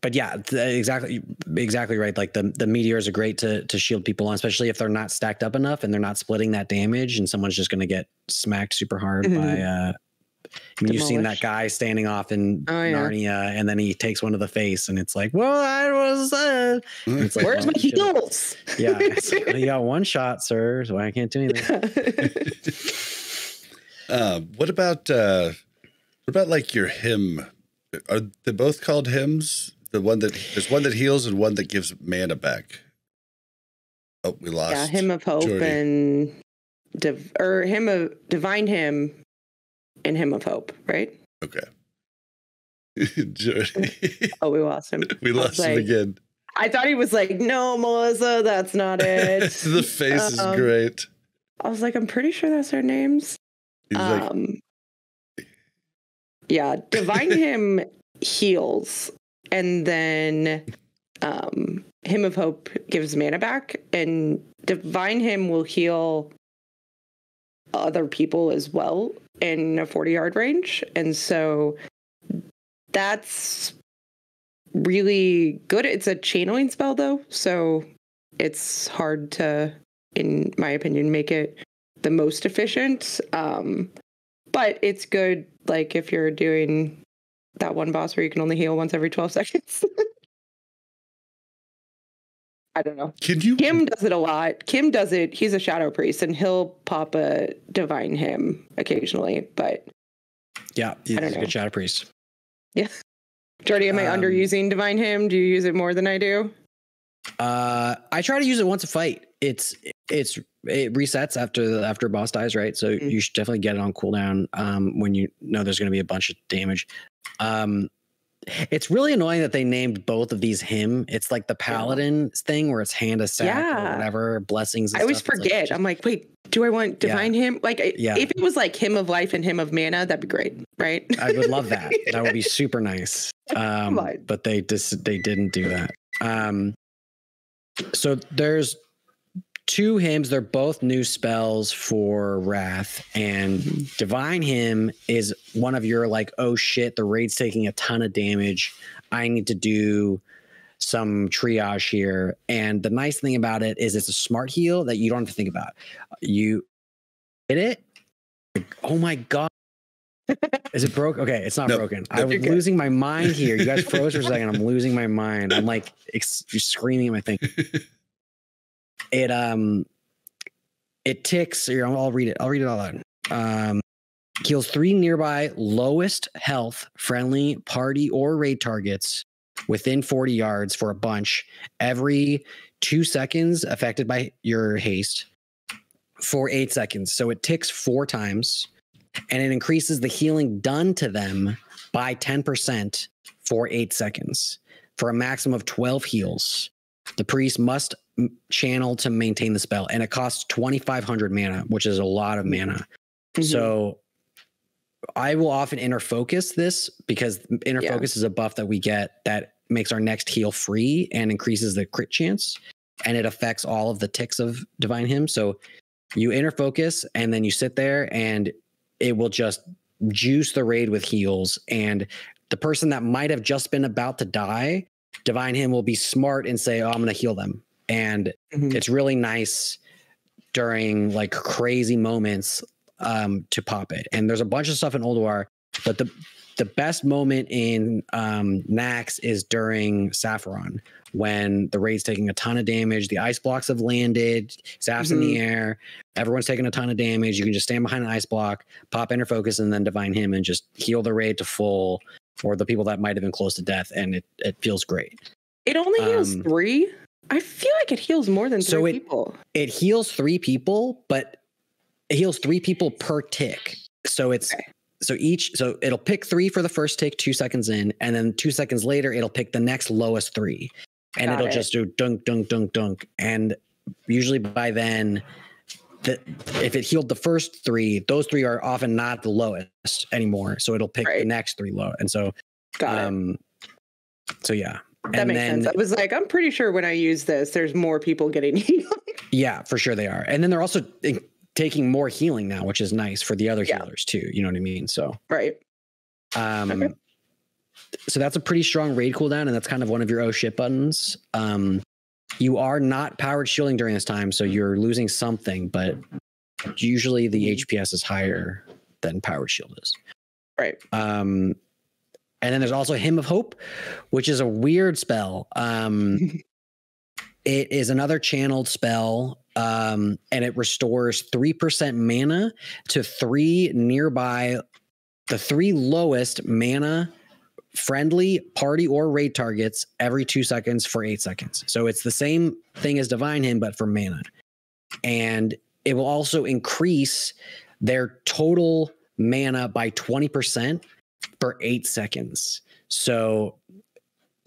But yeah, exactly right. Like the meteors are great to shield people on, especially if they're not stacked up enough and they're not splitting that damage, and someone's just going to get smacked super hard by. You've seen that guy standing off in Narnia, and then he takes one to the face, and it's like, well, I was. It's like, where's my heals? Yeah, you got one shot, sir, so I can't do anything. What about like your hymn? Are they both called hymns? There's one that heals and one that gives mana back. Oh, we lost. Yeah, Hymn of Hope Joardee. and Divine Hymn and Hymn of Hope, right? Okay. Joardee. Oh, we lost him. We lost him again. I thought he was like, no, Melissa, that's not it. The face is great. I was like, I'm pretty sure that's their names. Yeah, Divine Hymn heals, and then Hymn of Hope gives mana back, and Divine Hymn will heal other people as well in a 40-yard range. And so that's really good. It's a channeling spell, though, so it's hard to, in my opinion, make it the most efficient. But it's good, like, if you're doing that one boss where you can only heal once every 12 seconds. I don't know. Kim does it a lot. Kim does it. He's a shadow priest, and he'll pop a divine hymn occasionally. But yeah, he's a good shadow priest. Yeah. Joardee, am I underusing Divine Hymn? Do you use it more than I do? I try to use it once a fight. It resets after a boss dies, right? So you should definitely get it on cooldown when you know there's going to be a bunch of damage. It's really annoying that they named both of these him. It's like the paladin thing where it's hand of sack or whatever, blessings. And I always stuff. forget. I'm like, wait, do I want divine hymn? Like, if it was like hymn of life and hymn of mana, that'd be great, right? I would love that. That would be super nice. But they didn't do that. So there's 2 hymns. They're both new spells for Wrath, and Divine Hymn is one of your like, oh shit, the raid's taking a ton of damage. I need to do some triage here. And the nice thing about it is it's a smart heal that you don't have to think about. You hit it. Oh my God. Is it broke? Okay, it's not broken. I'm losing my mind here. You guys froze for a second. I'm losing my mind. I'm like you're screaming at my thing. It ticks. Here, I'll read it. I'll read it all out. Heals 3 nearby lowest health friendly party or raid targets within 40 yards for a bunch every 2 seconds affected by your haste for 8 seconds. So it ticks 4 times, and it increases the healing done to them by 10% for 8 seconds for a maximum of 12 heals. The priest must channel to maintain the spell, and it costs 2,500 mana, which is a lot of mana. So I will often inner focus this because inner focus is a buff that we get that makes our next heal free and increases the crit chance, and it affects all of the ticks of Divine Hymn. So you inner focus and then you sit there and it will just juice the raid with heals, and the person that might have just been about to die, Divine Hymn will be smart and say, oh, I'm going to heal them. And it's really nice during like crazy moments to pop it. And there's a bunch of stuff in Ulduar, but the best moment in Nax is during Saffron, when the raid's taking a ton of damage. The ice blocks have landed, Saph's in the air, everyone's taking a ton of damage. You can just stand behind an ice block, pop inner focus, and then Divine Hymn and just heal the raid to full, or the people that might have been close to death, and it feels great. It only heals 3? I feel like it heals more than 3 people. It heals 3 people, but it heals 3 people per tick. So it's so it'll pick 3 for the first tick 2 seconds in, and then 2 seconds later it'll pick the next lowest 3. And it'll just do dunk, dunk, dunk, dunk. And usually by then, if it healed the first 3, those 3 are often not the lowest anymore. So it'll pick the next 3 low. And so, so yeah. That makes sense. I was like, I'm pretty sure when I use this, there's more people getting healed. Yeah, for sure they are. And then they're also taking more healing now, which is nice for the other healers too. You know what I mean? So, so that's a pretty strong raid cooldown, and that's kind of one of your oh shit buttons. You are not powered shielding during this time, so you're losing something, but usually the HPS is higher than powered shield is. Right. And then there's also Hymn of Hope, which is a weird spell. It is another channeled spell, and it restores 3% mana to 3 nearby, the 3 lowest mana friendly party or raid targets every 2 seconds for 8 seconds. So it's the same thing as Divine Hymn, but for mana. And it will also increase their total mana by 20% for 8 seconds. So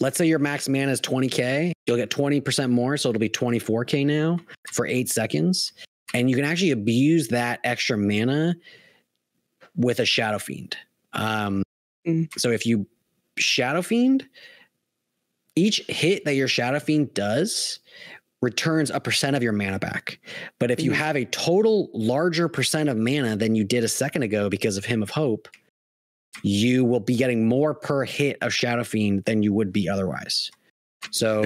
let's say your max mana is 20k, you'll get 20% more, so it'll be 24k now for 8 seconds. And you can actually abuse that extra mana with a Shadow Fiend. So if you Shadow Fiend, each hit that your Shadow Fiend does returns a % of your mana back. But if you have a total larger % of mana than you did a second ago because of Hymn of Hope, you will be getting more per hit of Shadow Fiend than you would be otherwise. So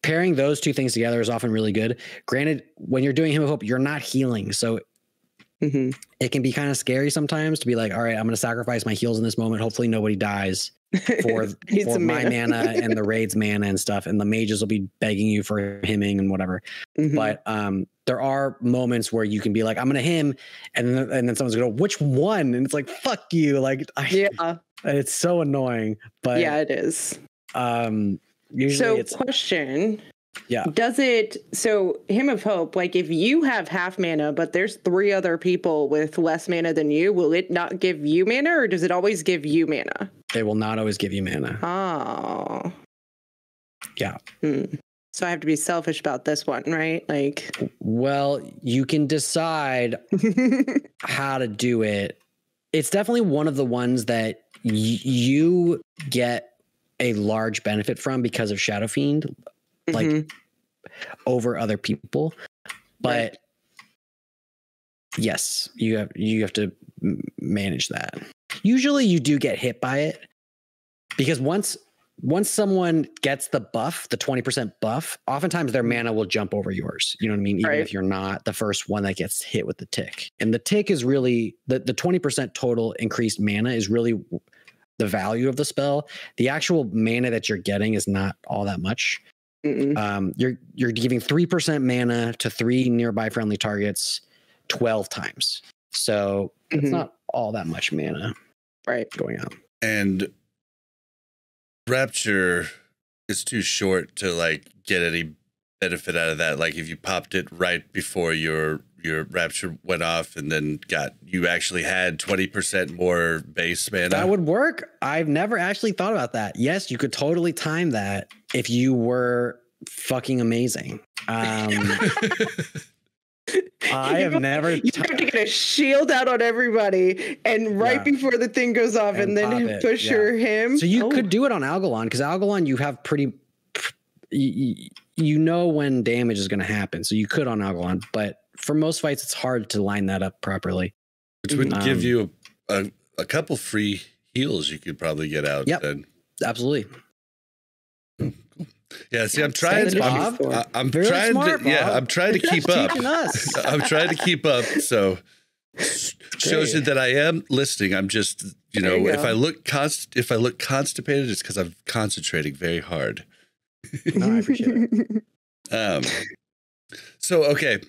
pairing those 2 things together is often really good. Granted, when you're doing Hymn of Hope, you're not healing. So it can be kind of scary sometimes to be like, all right, I'm going to sacrifice my heals in this moment. Hopefully nobody dies for my mana and the raid's mana and stuff. And the mages will be begging you for hymning and whatever. But there are moments where you can be like, I'm going to hymn. And then someone's going to go, which one? And it's like, fuck you. Like, it's so annoying. But yeah, it is. Usually so question. Yeah. Does it, so Hymn of Hope, like if you have half mana, but there's 3 other people with less mana than you, will it not give you mana, or does it always give you mana? It will not always give you mana. Oh. Yeah. So I have to be selfish about this one, right? Like, well, you can decide how to do it. It's definitely one of the ones that you get a large benefit from because of Shadow Fiend. Like over other people, but yes, you have to manage that. Usually you do get hit by it because once someone gets the buff, the 20% buff, oftentimes their mana will jump over yours. You know what I mean? Even if you're not the first one that gets hit with the tick. And the tick is really the 20% total increased mana is really the value of the spell. The actual mana that you're getting is not all that much. You're giving 3% mana to 3 nearby friendly targets 12 times. So it's not all that much mana going out. And Rapture is too short to like get any benefit out of that. Like if you popped it right before your Rapture went off and then you actually had 20% more base mana. That would work. I've never actually thought about that. Yes, you could totally time that if you were fucking amazing. I have never. You have to get a shield out on everybody, and before the thing goes off, and then push your him. So you could do it on Algalon because Algalon you have pretty. You know when damage is going to happen, so you could on Algalon, but for most fights, it's hard to line that up properly. Which would give you a couple free heals you could probably get out. Yep, then. Absolutely. Cool. Yeah, see, I'm trying to keep up. I'm trying to keep up. So shows you that I am listening. I'm just, if I look constipated, it's because I'm concentrating very hard. No, I appreciate it. So okay.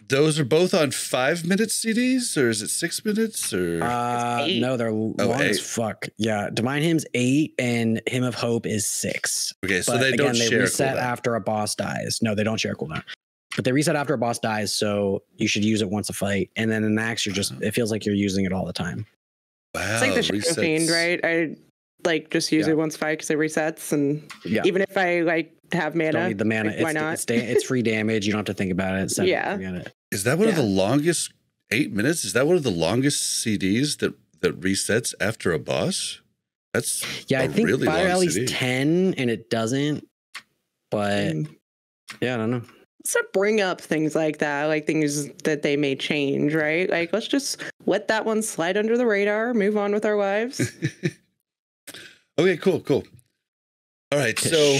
Those are both on 5-minute CDs, or is it 6 minutes? Or no, they're long as fuck. Yeah, Divine Hymn's 8, and Hymn of Hope is 6. Okay, so they don't share. They reset after a boss dies. No, they don't share cooldown, but they reset after a boss dies. So you should use it once a fight, and then in Axe, it feels like you're using it all the time. Wow, it's like the Shadow Fiend, right? I just use it once a fight because it resets, and even if I have mana, don't need the mana. Why not? It's free damage. You don't have to think about it. Forget it. Is that one of the longest 8 minutes? Is that one of the longest CDs that resets after a boss? That's I think really Fire Alley's 10 and it doesn't. But I don't know. So bring up things like that, like things that they may change, right? Like let's just let that one slide under the radar, move on with our lives. Okay, cool. All right, so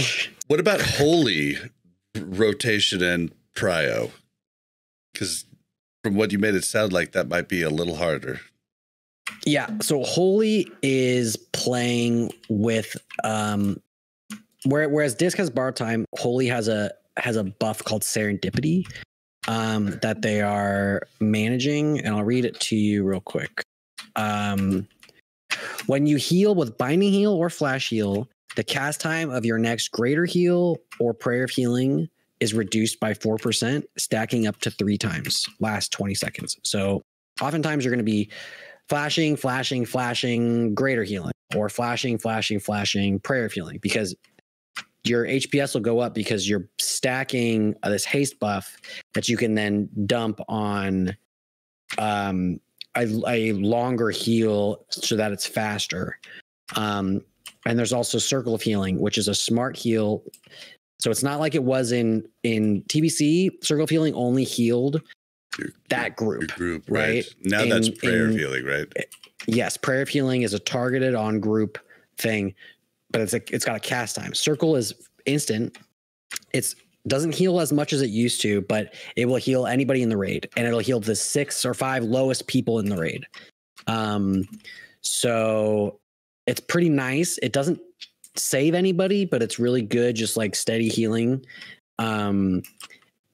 what about Holy rotation and Prio? Because from what you made it sound like, that might be a little harder. Yeah, so Holy is playing with whereas Disc has bar time, Holy has a buff called Serendipity that they are managing, and I'll read it to you real quick. When you heal with Binding Heal or Flash Heal, the cast time of your next Greater Heal or Prayer of Healing is reduced by 4%, stacking up to 3 times, last 20 seconds. So oftentimes you're going to be flashing, Greater Healing, or flashing, Prayer of Healing, because your HPS will go up because you're stacking this haste buff that you can then dump on a longer heal so that it's faster. And there's also Circle of Healing, which is a smart heal. So it's not like it was in TBC. Circle of Healing only healed that group. Your group, right? Now that's Prayer of Healing, right? Yes, Prayer of Healing is a targeted on group thing, but it's got a cast time. Circle is instant. It's doesn't heal as much as it used to, but it will heal anybody in the raid, and it'll heal the 6 or 5 lowest people in the raid. So it's pretty nice. It doesn't save anybody, but it's really good, just like steady healing.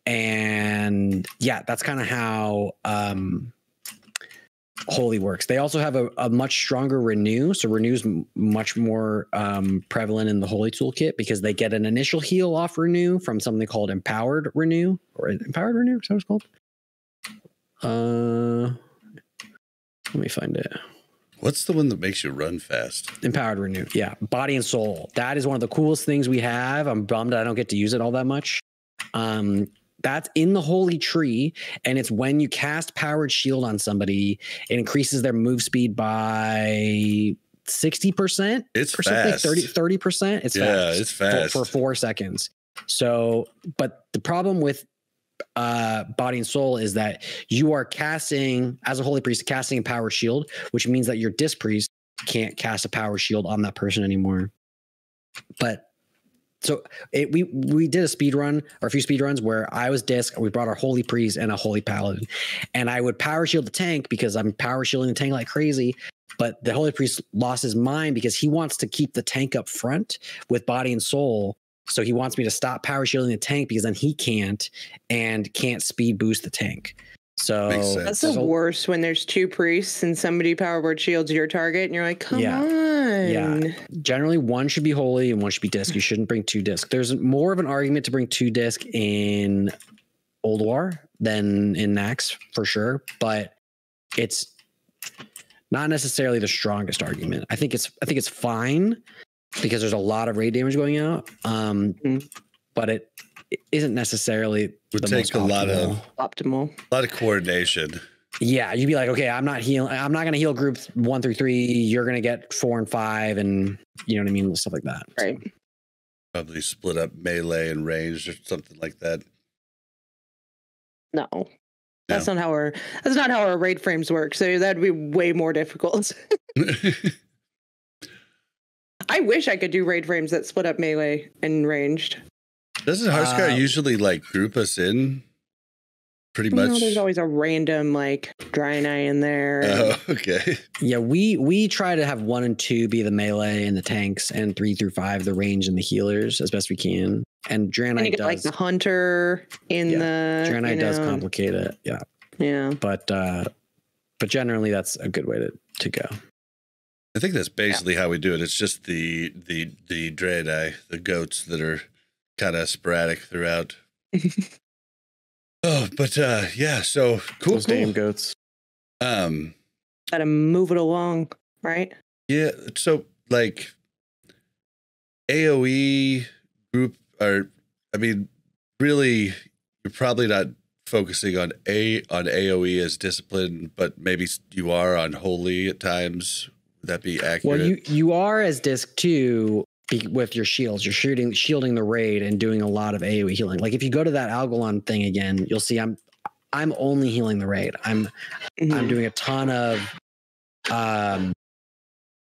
And yeah, that's kind of how Holy works. They also have a much stronger renew. So renew's much more prevalent in the Holy toolkit because they get an initial heal off renew from something called empowered renew, or empowered renew. Is that what it's called? Let me find it. What's the one that makes you run fast? Empowered renew. Yeah. Body and soul. That is one of the coolest things we have. I'm bummed I don't get to use it all that much. That's in the holy tree, and it's when you cast powered shield on somebody, it increases their move speed by 60%. It's or fast. Something, 30%. It's fast. Yeah, it's fast. For 4 seconds. So, but the problem with body and soul is that you are casting, as a holy priest, casting a power shield, which means that your disc priest can't cast a power shield on that person anymore. But so we did a speed run, or a few speed runs, where I was disc, we brought our holy priest and a holy paladin, and I would power shield the tank because I'm power shielding the tank like crazy. But the holy priest lost his mind because he wants to keep the tank up front with body and soul. So he wants me to stop power shielding the tank because then he can't speed boost the tank. So that's the worst when there's 2 priests and somebody power word shields your target and you're like, come on. Yeah. Generally, one should be holy and one should be disc. You shouldn't bring 2 disc. There's more of an argument to bring 2 disc in Ulduar than in Nax for sure, but it's not necessarily the strongest argument. I think it's fine because there's a lot of raid damage going out. But it isn't necessarily would the take most optimal. A lot of coordination. Yeah, you'd be like, okay, I'm not going to heal groups 1 through 3. You're going to get 4 and 5, and you know what I mean, stuff like that. Right. Probably split up melee and range or something like that. No. That's not how our raid frames work. So that'd be way more difficult. I wish I could do raid frames that split up melee and ranged. Doesn't Hearthscar usually like group us in pretty much? No, there's always a random like Draenei in there. Oh, okay. Yeah, we try to have 1 and 2 be the melee and the tanks, and 3 through 5 the range and the healers as best we can. And Draenei does like the hunter in the Draenei does complicate it. Yeah. Yeah. But generally that's a good way to go. I think that's basically how we do it. It's just the Draenei, the goats that are kind of sporadic throughout. Oh, but yeah, so cool. Those damn goats. Gotta move it along, right? Yeah, so like AoE group really you're probably not focusing on AoE as discipline, but maybe you are on holy at times. Would that be accurate? Well, you are as disc too with your shields. You're shielding the raid and doing a lot of AoE healing. Like if you go to that Algalon thing again, you'll see I'm only healing the raid. I'm doing a ton of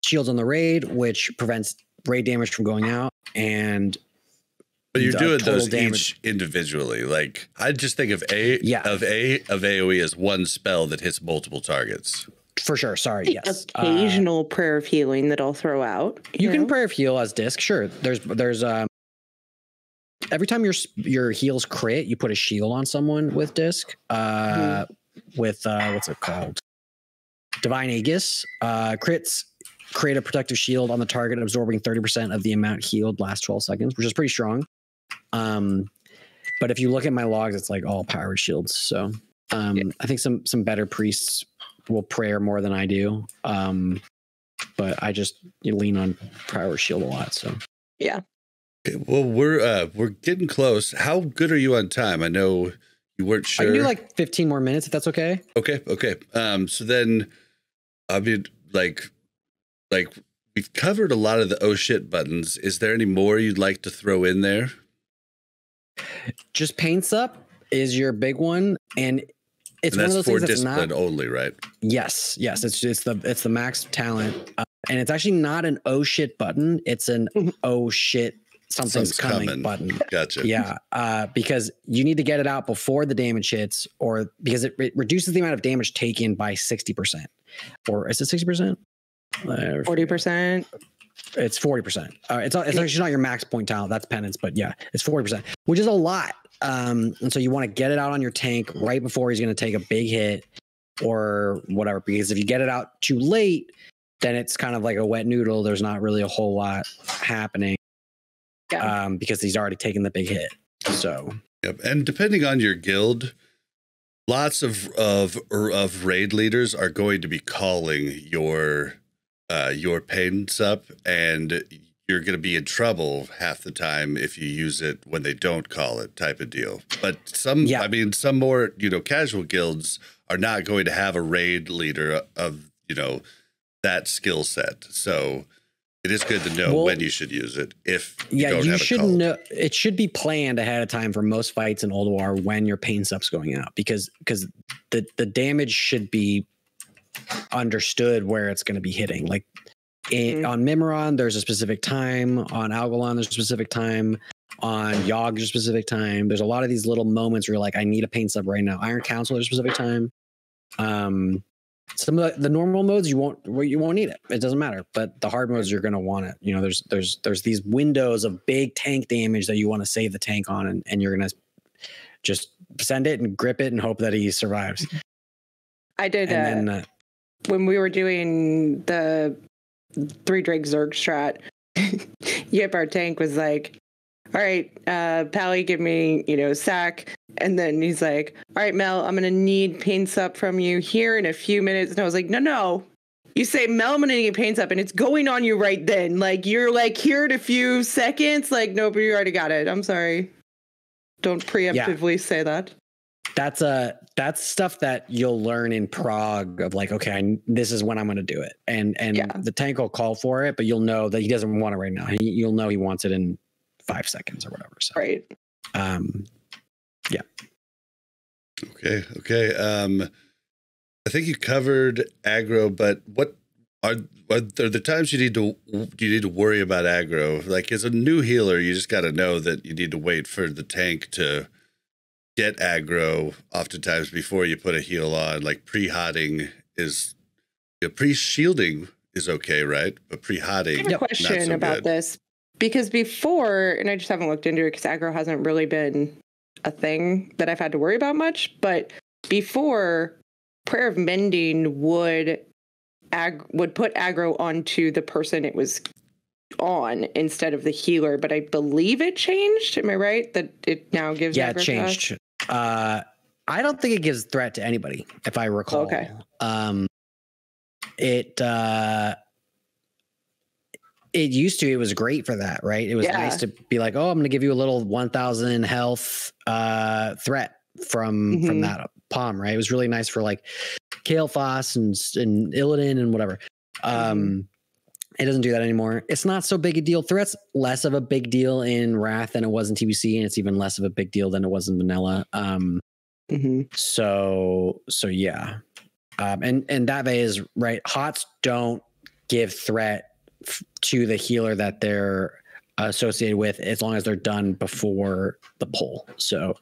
shields on the raid, which prevents raid damage from going out. But you're doing those each individually. Like I just think of AoE as one spell that hits multiple targets. For sure. Sorry. Yes. Occasional prayer of healing that I'll throw out. You can prayer of heal as disc. Sure. There's every time your heals crit, you put a shield on someone with disc. With what's it called? Divine Aegis. Crits create a protective shield on the target, absorbing 30% of the amount healed last 12 seconds, which is pretty strong. But if you look at my logs, it's like all powered shields. So I think some better priests will prayer more than I do. But I just lean on power shield a lot. So yeah. Okay, well, we're getting close. How good are you on time? I know you weren't sure. I can do like 15 more minutes if that's okay. Okay. So then, I mean, like we've covered a lot of the oh shit buttons. Is there any more you'd like to throw in there? Just paints up is your big one, and it's one of those things that's not only, right? Yes. It's the max talent, and it's actually not an oh shit button. It's an oh shit something's coming button. Gotcha. Yeah, because you need to get it out before the damage hits, or because it reduces the amount of damage taken by 60%. Or is it 60%? 40%. It's 40%. It's actually not your max point talent. That's penance, but yeah, it's 40%, which is a lot. And so you want to get it out on your tank right before he's going to take a big hit or whatever. Because if you get it out too late, then it's kind of like a wet noodle. There's not really a whole lot happening. Yeah. Because he's already taken the big hit. So. Yep. And depending on your guild, lots of raid leaders are going to be calling your pains up, and you're going to be in trouble half the time if you use it when they don't call it, type of deal. But some more, casual guilds are not going to have a raid leader of, that skill set. So it is good to know when you should use it. If you should know, it should be planned ahead of time for most fights in Ulduar when your pain up's going out, because the damage should be understood where it's going to be hitting. Like on Mimiron, there's a specific time. On Algalon, there's a specific time. On Yogg, there's a specific time. There's a lot of these little moments where you're like, I need a pain sub right now. Iron Council, there's a specific time. Some of the normal modes you won't need it. It doesn't matter. But the hard modes, you're going to want it. There's these windows of big tank damage that you want to save the tank on, and you're going to just send it and grip it and hope that he survives. I did. And then, when we were doing the 3 Drake Zerg strat, Yip, our tank, was like, all right, Pally, give me, sack. And then he's like, all right, Mel, I'm going to need paints up from you here in a few minutes. And I was like, no. You say, Mel, I'm going to need paints up, and it's going on you right then. Like, you're like, here in a few seconds. Like, no, but you already got it. I'm sorry. Don't preemptively say that. That's stuff that you'll learn in prog of like, okay, this is when I'm going to do it. And the tank will call for it, but you'll know that he doesn't want it right now. You'll know he wants it in 5 seconds or whatever. So, right. Yeah. Okay. I think you covered aggro, but what are the times you need to worry about aggro? Like, as a new healer, you just got to know that you need to wait for the tank to get aggro oftentimes before you put a heal on. Like, pre-hotting is, pre-shielding is okay, right? But pre-hotting, I have a question about this, because before, and I just haven't looked into it because aggro hasn't really been a thing that I've had to worry about much, but before, Prayer of Mending would put aggro onto the person it was on instead of the healer, but I believe it changed. Am I right that it now gives aggro? It changed. I don't think it gives threat to anybody, if I recall. Okay. It used to. It was great for that, right? It was nice to be like, oh, I'm going to give you a little 1,000 health threat from that palm, right? It was really nice for like Kael'thas and Illidan and whatever. It doesn't do that anymore. It's not so big a deal. Threat's less of a big deal in Wrath than it was in TBC, and it's even less of a big deal than it was in Vanilla. So yeah. And that way is right. Hots don't give threat to the healer that they're associated with, as long as they're done before the pull. So,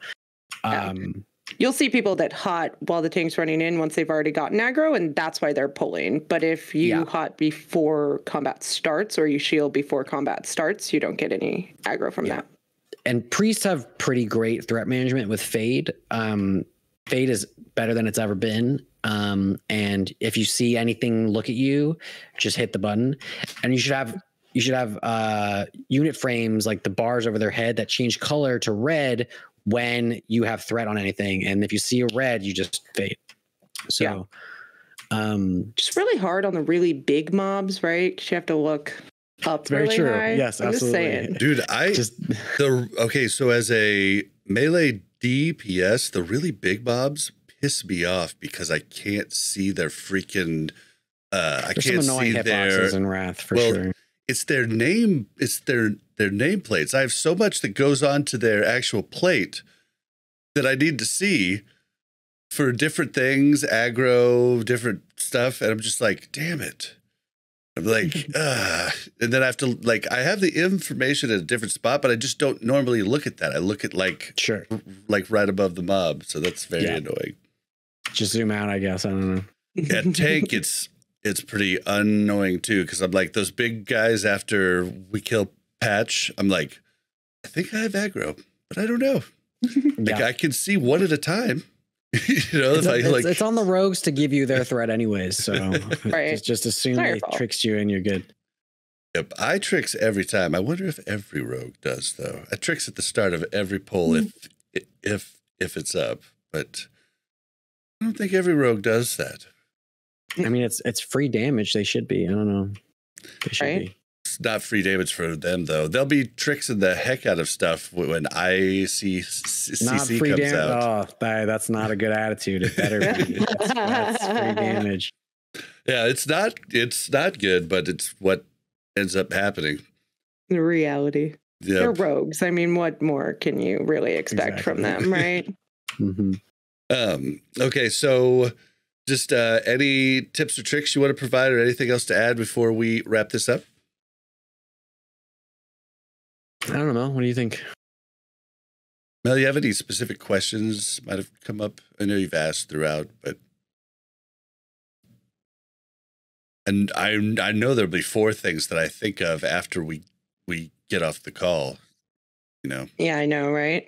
you'll see people that hot while the tank's running in once they've already gotten aggro, and that's why they're pulling. But if you hot before combat starts, or you shield before combat starts, you don't get any aggro from that. And priests have pretty great threat management with Fade. Fade is better than it's ever been. And if you see anything look at you, just hit the button. And you should have unit frames, like the bars over their head, that change color to red when you have threat on anything. And if you see a red, you just fade. So just really hard on the really big mobs, right? 'Cause you have to look up very really true. high. Yes, I'm absolutely. Just saying. Dude, so as a melee DPS, the really big mobs piss me off because I can't see their freaking I There's can't some annoying see hitboxes in Wrath for sure. It's their name, it's their nameplates. I have so much that goes on to their actual plate that I need to see for different things, aggro, different stuff, and I'm just like, damn it. I'm like, and then I have to like, I have the information at a different spot, but I just don't normally look at that. I look at like right above the mob. So that's very annoying. Just zoom out, I guess. I don't know. At tank, it's pretty annoying too. Cause I'm like those big guys after we kill Patch. I'm like, I think I have aggro, but I don't know. Like I can see one at a time. You know, it's on the rogues to give you their threat anyways. So just assume they tricks you and you're good. Yep, I tricks every time. I wonder if every rogue does though. I tricks at the start of every poll if it's up, but I don't think every rogue does that. I mean, it's free damage. They should be. I don't know. They should be. It's not free damage for them though. They'll be tricksing the heck out of stuff when CC comes out. Oh, that's not a good attitude. It better be. That's free damage. Yeah, it's not good, but it's what ends up happening. The reality. Yep. They're rogues. I mean, what more can you really expect from them, right? Okay, so just any tips or tricks you want to provide or anything else to add before we wrap this up? I don't know. What do you think? Mel, you have any specific questions might have come up? I know you've asked throughout, but and I know there'll be 4 things that I think of after we get off the call. You know? Yeah, I know, right?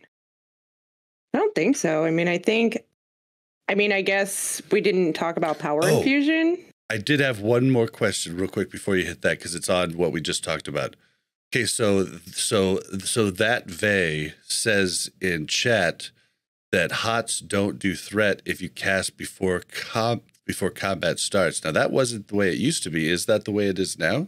I don't think so. I mean, I guess we didn't talk about power infusion. I did have one more question real quick before you hit that because it's on what we just talked about. Okay, so that Vey says in chat that HOTS don't do threat if you cast before combat starts. Now that wasn't the way it used to be. Is that the way it is now?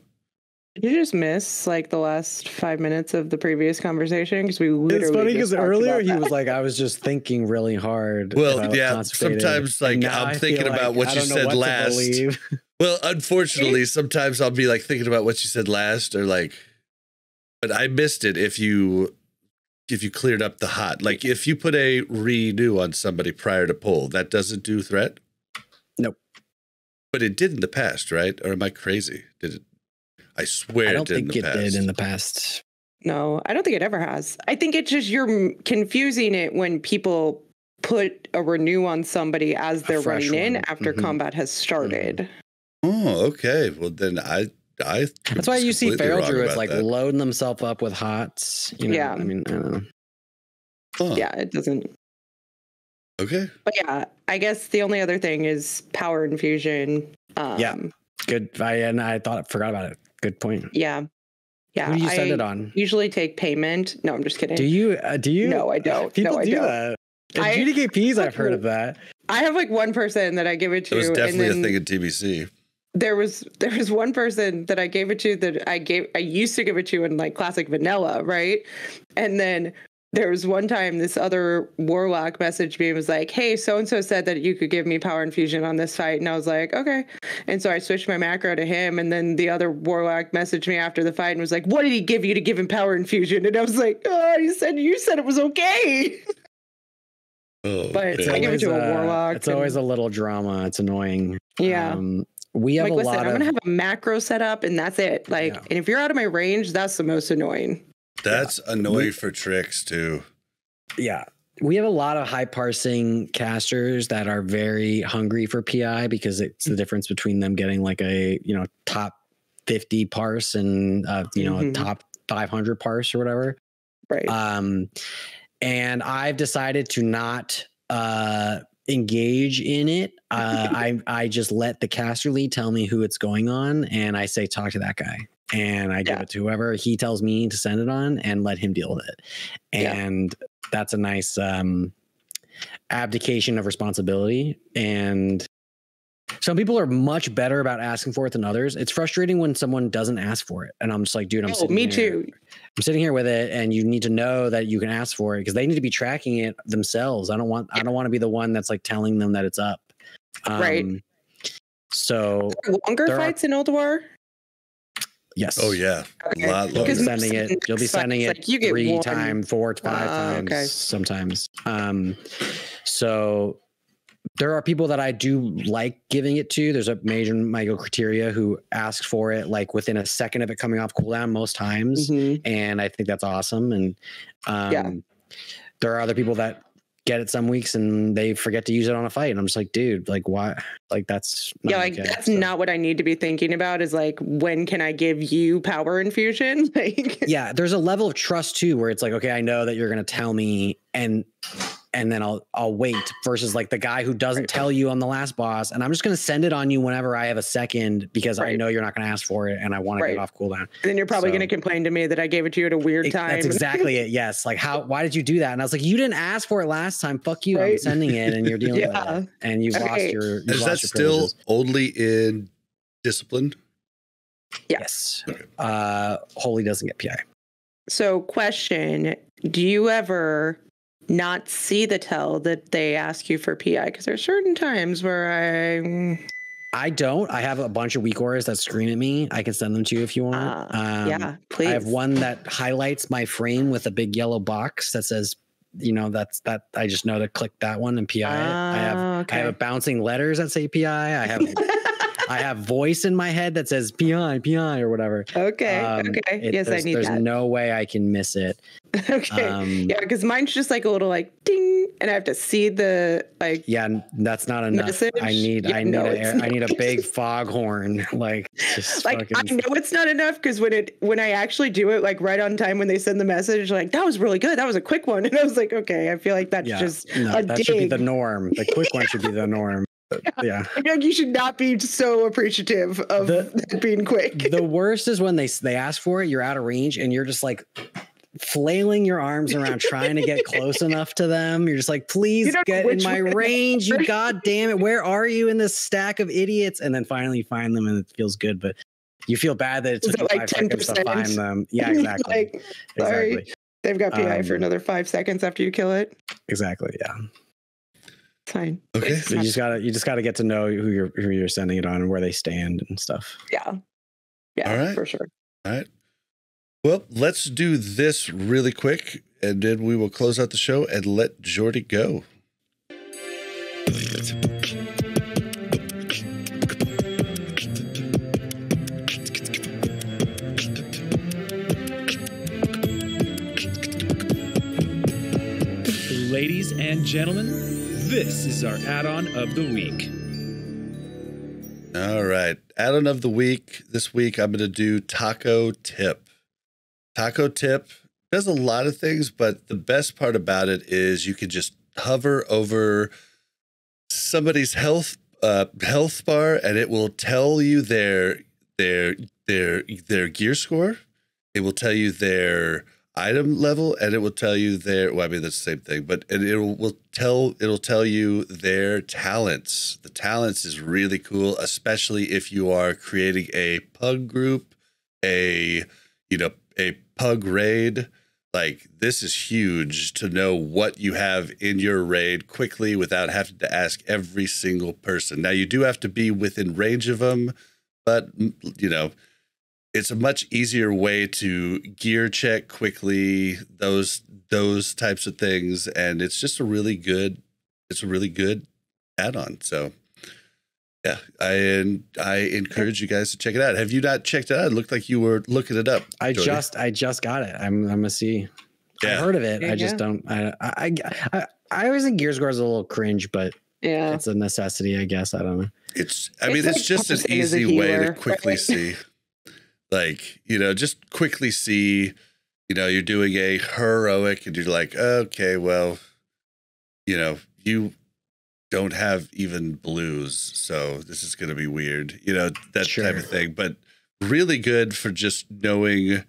Did you just miss like the last 5 minutes of the previous conversation? Because we literally. It's funny because earlier he was like, "I was just thinking really hard." Well, yeah. Sometimes like I'm thinking about what you said last. Well, unfortunately, sometimes I'll be like thinking about what you said last, or like. But I missed it if you cleared up the hot. Like if you put a renew on somebody prior to pull, that doesn't do threat? Nope. But it did in the past, right? Or am I crazy? Did it? I swear it did in the past. I don't think it did in the past. No, I don't think it ever has. I think it's just you're confusing it when people put a renew on somebody as they're running in after combat has started. Oh, okay. Well, then that's why you see feral druids like loading themselves up with HOTS. You know, yeah. I mean, I don't know. Huh. Yeah, it doesn't. Okay. But yeah, I guess the only other thing is power infusion. Yeah. Good. I forgot about it. Good point. Yeah. Yeah. Who do you send it on? Usually take payment. No, I'm just kidding. Do you? No, I don't. People do that. GDKPs, I've heard of that. I have like one person that I give it to. It was definitely a thing at TBC. There was one person that I gave it to that I used to give it to in like classic vanilla, right? And then there was one time this other warlock messaged me and was like, "Hey, so-and-so said that you could give me power infusion on this fight." And I was like, "Okay." And so I switched my macro to him. And then the other warlock messaged me after the fight and was like, "What did he give you to give him power infusion?" And I was like, "Oh, you said it was okay." But I give it to a warlock. It's always a little drama. It's annoying. Yeah. We have I'm going to have a macro set up and that's it. Like, and if you're out of my range, that's the most annoying. That's annoying for tricks too. Yeah. We have a lot of high parsing casters that are very hungry for PI because it's the difference between them getting like a, top 50 parse and, a top 500 parse or whatever. Right. And I've decided to not, engage in it. I just let the caster lead tell me who it's going on, and I say talk to that guy, and I give it to whoever he tells me to send it on, and let him deal with it. And that's a nice abdication of responsibility. And some people are much better about asking for it than others. It's frustrating when someone doesn't ask for it, and I'm just like, dude, I'm sitting here with it, and you need to know that you can ask for it because they need to be tracking it themselves. I don't want to be the one that's like telling them that it's up. Right. So longer fights in Ulduar. Yes. Oh yeah. Okay. A lot longer. You'll be sending it 3 times, 4 to 5 times okay. sometimes. So there are people that I do like giving it to. There's a major Michael Criteria who asks for it like within a second of it coming off cooldown most times. And I think that's awesome. And there are other people that get it some weeks and they forget to use it on a fight. And I'm just like, dude, like why? Like that's not like okay. that's not what I need to be thinking about is like, when can I give you power infusion? Like, yeah, there's a level of trust too, where it's like, okay, I know that you're going to tell me and then I'll wait, versus like the guy who doesn't tell you on the last boss. And I'm just going to send it on you whenever I have a second, because I know you're not going to ask for it. And I want to get off cooldown. And then you're probably going to complain to me that I gave it to you at a weird time. That's exactly it. Yes. Like why did you do that? And I was like, you didn't ask for it last time. Fuck you. I'm sending it and you're dealing with it. And you've lost your, is that still only in discipline? Yes. Okay. Holy doesn't get PI. So question, do you ever not see the tell that they ask you for PI? Because there's certain times where I don't. I have a bunch of weak auras that scream at me. I can send them to you if you want. Yeah, please. I have one that highlights my frame with a big yellow box that says, you know, that's that. I just know to click that one and PI it. I have a bouncing letters that say PI. I have voice in my head that says PI or whatever. Okay. Yes, I need that. There's no way I can miss it. Okay. Because mine's just like a little like ding, and I have to see the like. Yeah, that's not enough. Message. I need a big foghorn. Like, just like I know it's not enough, because when I actually do it like right on time when they send the message, like that was really good. That was a quick one, and I was like, okay, I feel like that's that should be the norm. The quick one should be the norm. Yeah. I feel like you should not be so appreciative of being quick. The worst is when they ask for it, you're out of range and you're just like flailing your arms around trying to get close enough to them. You're just like, please get in my range. You god damn it. Where are you in this stack of idiots? And then finally you find them and it feels good, but you feel bad that it took you like 5 seconds to find them. Yeah, exactly. Like, sorry. They've got PI for another 5 seconds after you kill it. Exactly. Yeah. Fine. Okay. So you just gotta get to know who you're sending it on and where they stand and stuff. Yeah. Yeah. All right. For sure. All right. Well, let's do this really quick, and then we will close out the show and let Joardee go. Ladies and gentlemen, this is our add-on of the week. All right. Add-on of the week. This week, I'm going to do TacoTip. TacoTip does a lot of things, but the best part about it is you can just hover over somebody's health bar, and it will tell you their gear score. It will tell you their item level, and it will tell you their, well, I mean, that's the same thing, but it'll tell you their talents. The talents is really cool, especially if you are creating a pug group, a pug raid. Like, this is huge to know what you have in your raid quickly without having to ask every single person. Now, you do have to be within range of them, but you know, it's a much easier way to gear check quickly, those types of things, and it's just a really good add-on. So yeah, I encourage you guys to check it out. Have you not checked it out? It looked like you were looking it up. I just got it. I'm a C. Yeah. I've heard of it. I just don't. I always think GearScore is a little cringe, but yeah, it's a necessity, I guess. I don't know. It's just an easy way to quickly see. Like, you know, just quickly see, you know, you're doing a heroic and you're like, okay, well, you know, you don't have even blues, so this is going to be weird, you know, that type of thing. But really good for just knowing,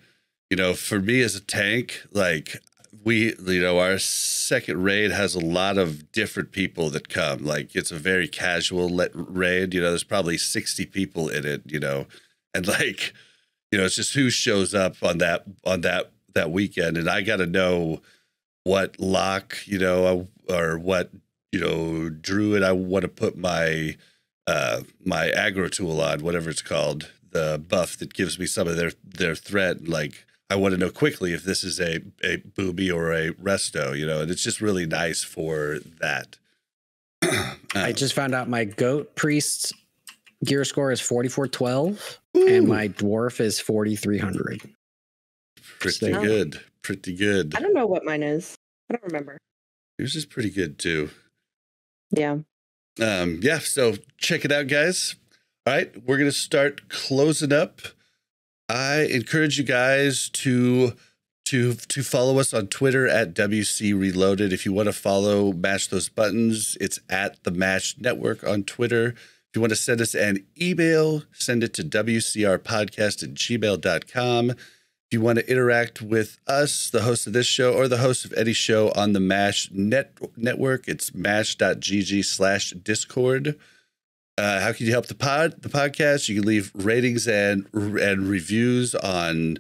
you know, for me as a tank, like our second raid has a lot of different people that come. Like, it's a very casual raid, you know, there's probably 60 people in it, you know, and like, you know, it's just who shows up on that weekend, and I got to know what lock, you know, or what, you know, druid I want to put my my aggro tool on, whatever it's called, the buff that gives me some of their threat. Like, I want to know quickly if this is a booby or a resto, you know, and it's just really nice for that. I just found out my goat priest's gear score is 4412, and my dwarf is 4300. Pretty good. Pretty good. I don't know what mine is. I don't remember. Yours is pretty good too. Yeah. Yeah. So check it out, guys. All right, we're gonna start closing up. I encourage you guys to follow us on Twitter at WC Reloaded. If you want to follow, mash those buttons. It's at the Mash Network on Twitter. If you want to send us an email, send it to wcrpodcast@gmail.com. If you want to interact with us, the host of this show, or the host of any show on the Mash Network, it's mash.gg/Discord. How can you help the podcast? You can leave ratings and reviews on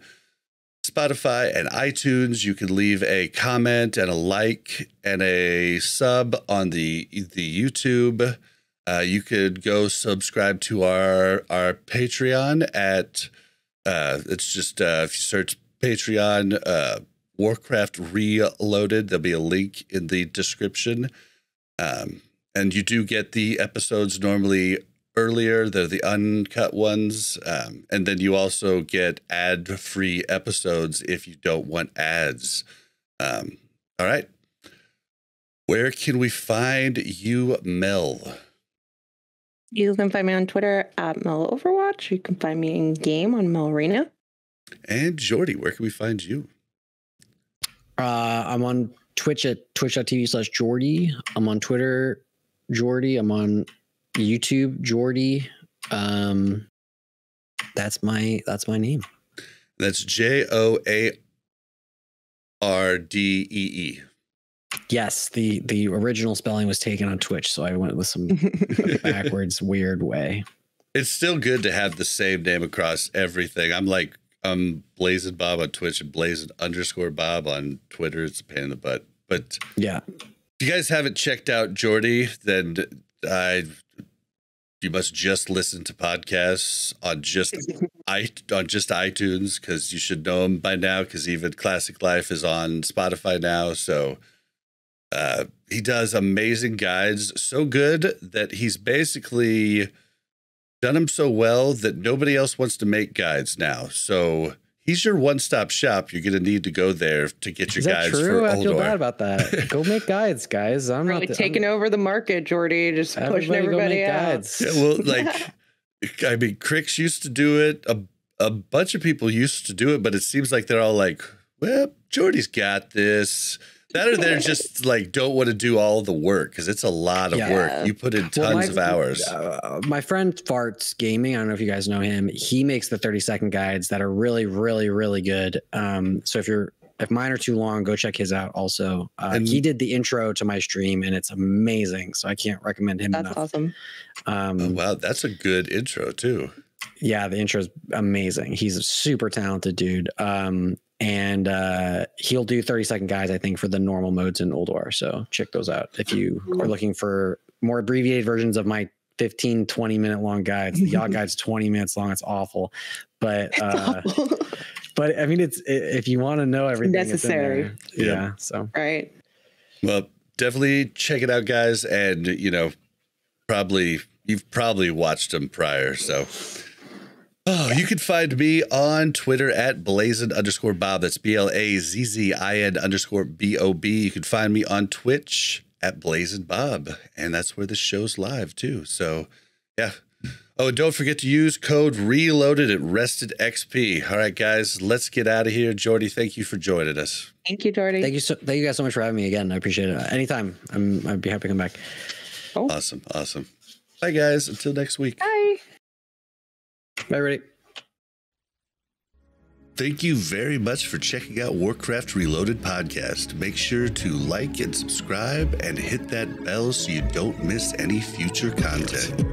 Spotify and iTunes. You can leave a comment and a like and a sub on the YouTube. You could go subscribe to our Patreon at it's just if you search Patreon Warcraft Reloaded, there'll be a link in the description. And you do get the episodes normally earlier. They're the uncut ones. And then you also get ad-free episodes if you don't want ads. All right. Where can we find you, Mel? You can find me on Twitter at Mel Overwatch. You can find me in game on Mel Arena. And Joardee, where can we find you? I'm on Twitch at twitch.tv/Joardee. I'm on Twitter, Joardee. I'm on YouTube, Joardee. That's my name. That's JOARDEE. Yes, the original spelling was taken on Twitch, so I went with some backwards weird way. It's still good to have the same name across everything. I'm Blazing Bob on Twitch and Blazing_Bob on Twitter. It's a pain in the butt. But yeah, if you guys haven't checked out Joardee, then you must just listen to podcasts on just iTunes, because you should know him by now, because even Classic Life is on Spotify now. So he does amazing guides, so good that he's basically done them so well that nobody else wants to make guides now. So he's your one-stop shop. You're going to need to go there to get your guides for Ulduar. I feel bad about that. Go make guides, guys. I'm really taking over the market, Joardee. Just pushing everybody out. Guides. Yeah, well, I mean, Crix used to do it. A bunch of people used to do it, but it seems like they're all like, well, Joardee's got this. That or they're just don't want to do all the work, because it's a lot of work. You put in tons of hours. My friend Farts Gaming, I don't know if you guys know him. He makes the 30-second guides that are really, really, really good. So if mine are too long, go check his out also. He did the intro to my stream, and it's amazing. So I can't recommend him enough. That's awesome. Oh, wow, that's a good intro too. Yeah, the intro is amazing. He's a super talented dude. And he'll do 30-second guides, I think, for the normal modes in Ulduar. So check those out if you are looking for more abbreviated versions of my 15, 20-minute long guides. The yacht guide's 20 minutes long. It's awful. But but I mean, it's if you want to know everything, necessary. It's in there. Yeah. So right. Well, definitely check it out, guys. And you've probably watched them prior. So you can find me on Twitter at Blazin_Bob. That's BLAZZIN_BOB. You can find me on Twitch at Blazin Bob, and that's where the show's live too. So, yeah. Oh, and don't forget to use code RELOADED at Rested XP. All right, guys, let's get out of here. Joardee, thank you for joining us. Thank you, Joardee. Thank you guys so much for having me again. I appreciate it. Anytime. I'd be happy to come back. Oh. Awesome. Bye, guys. Until next week. Bye. Bye, everybody. Thank you very much for checking out Warcraft Reloaded podcast. Make sure to like and subscribe and hit that bell so you don't miss any future content.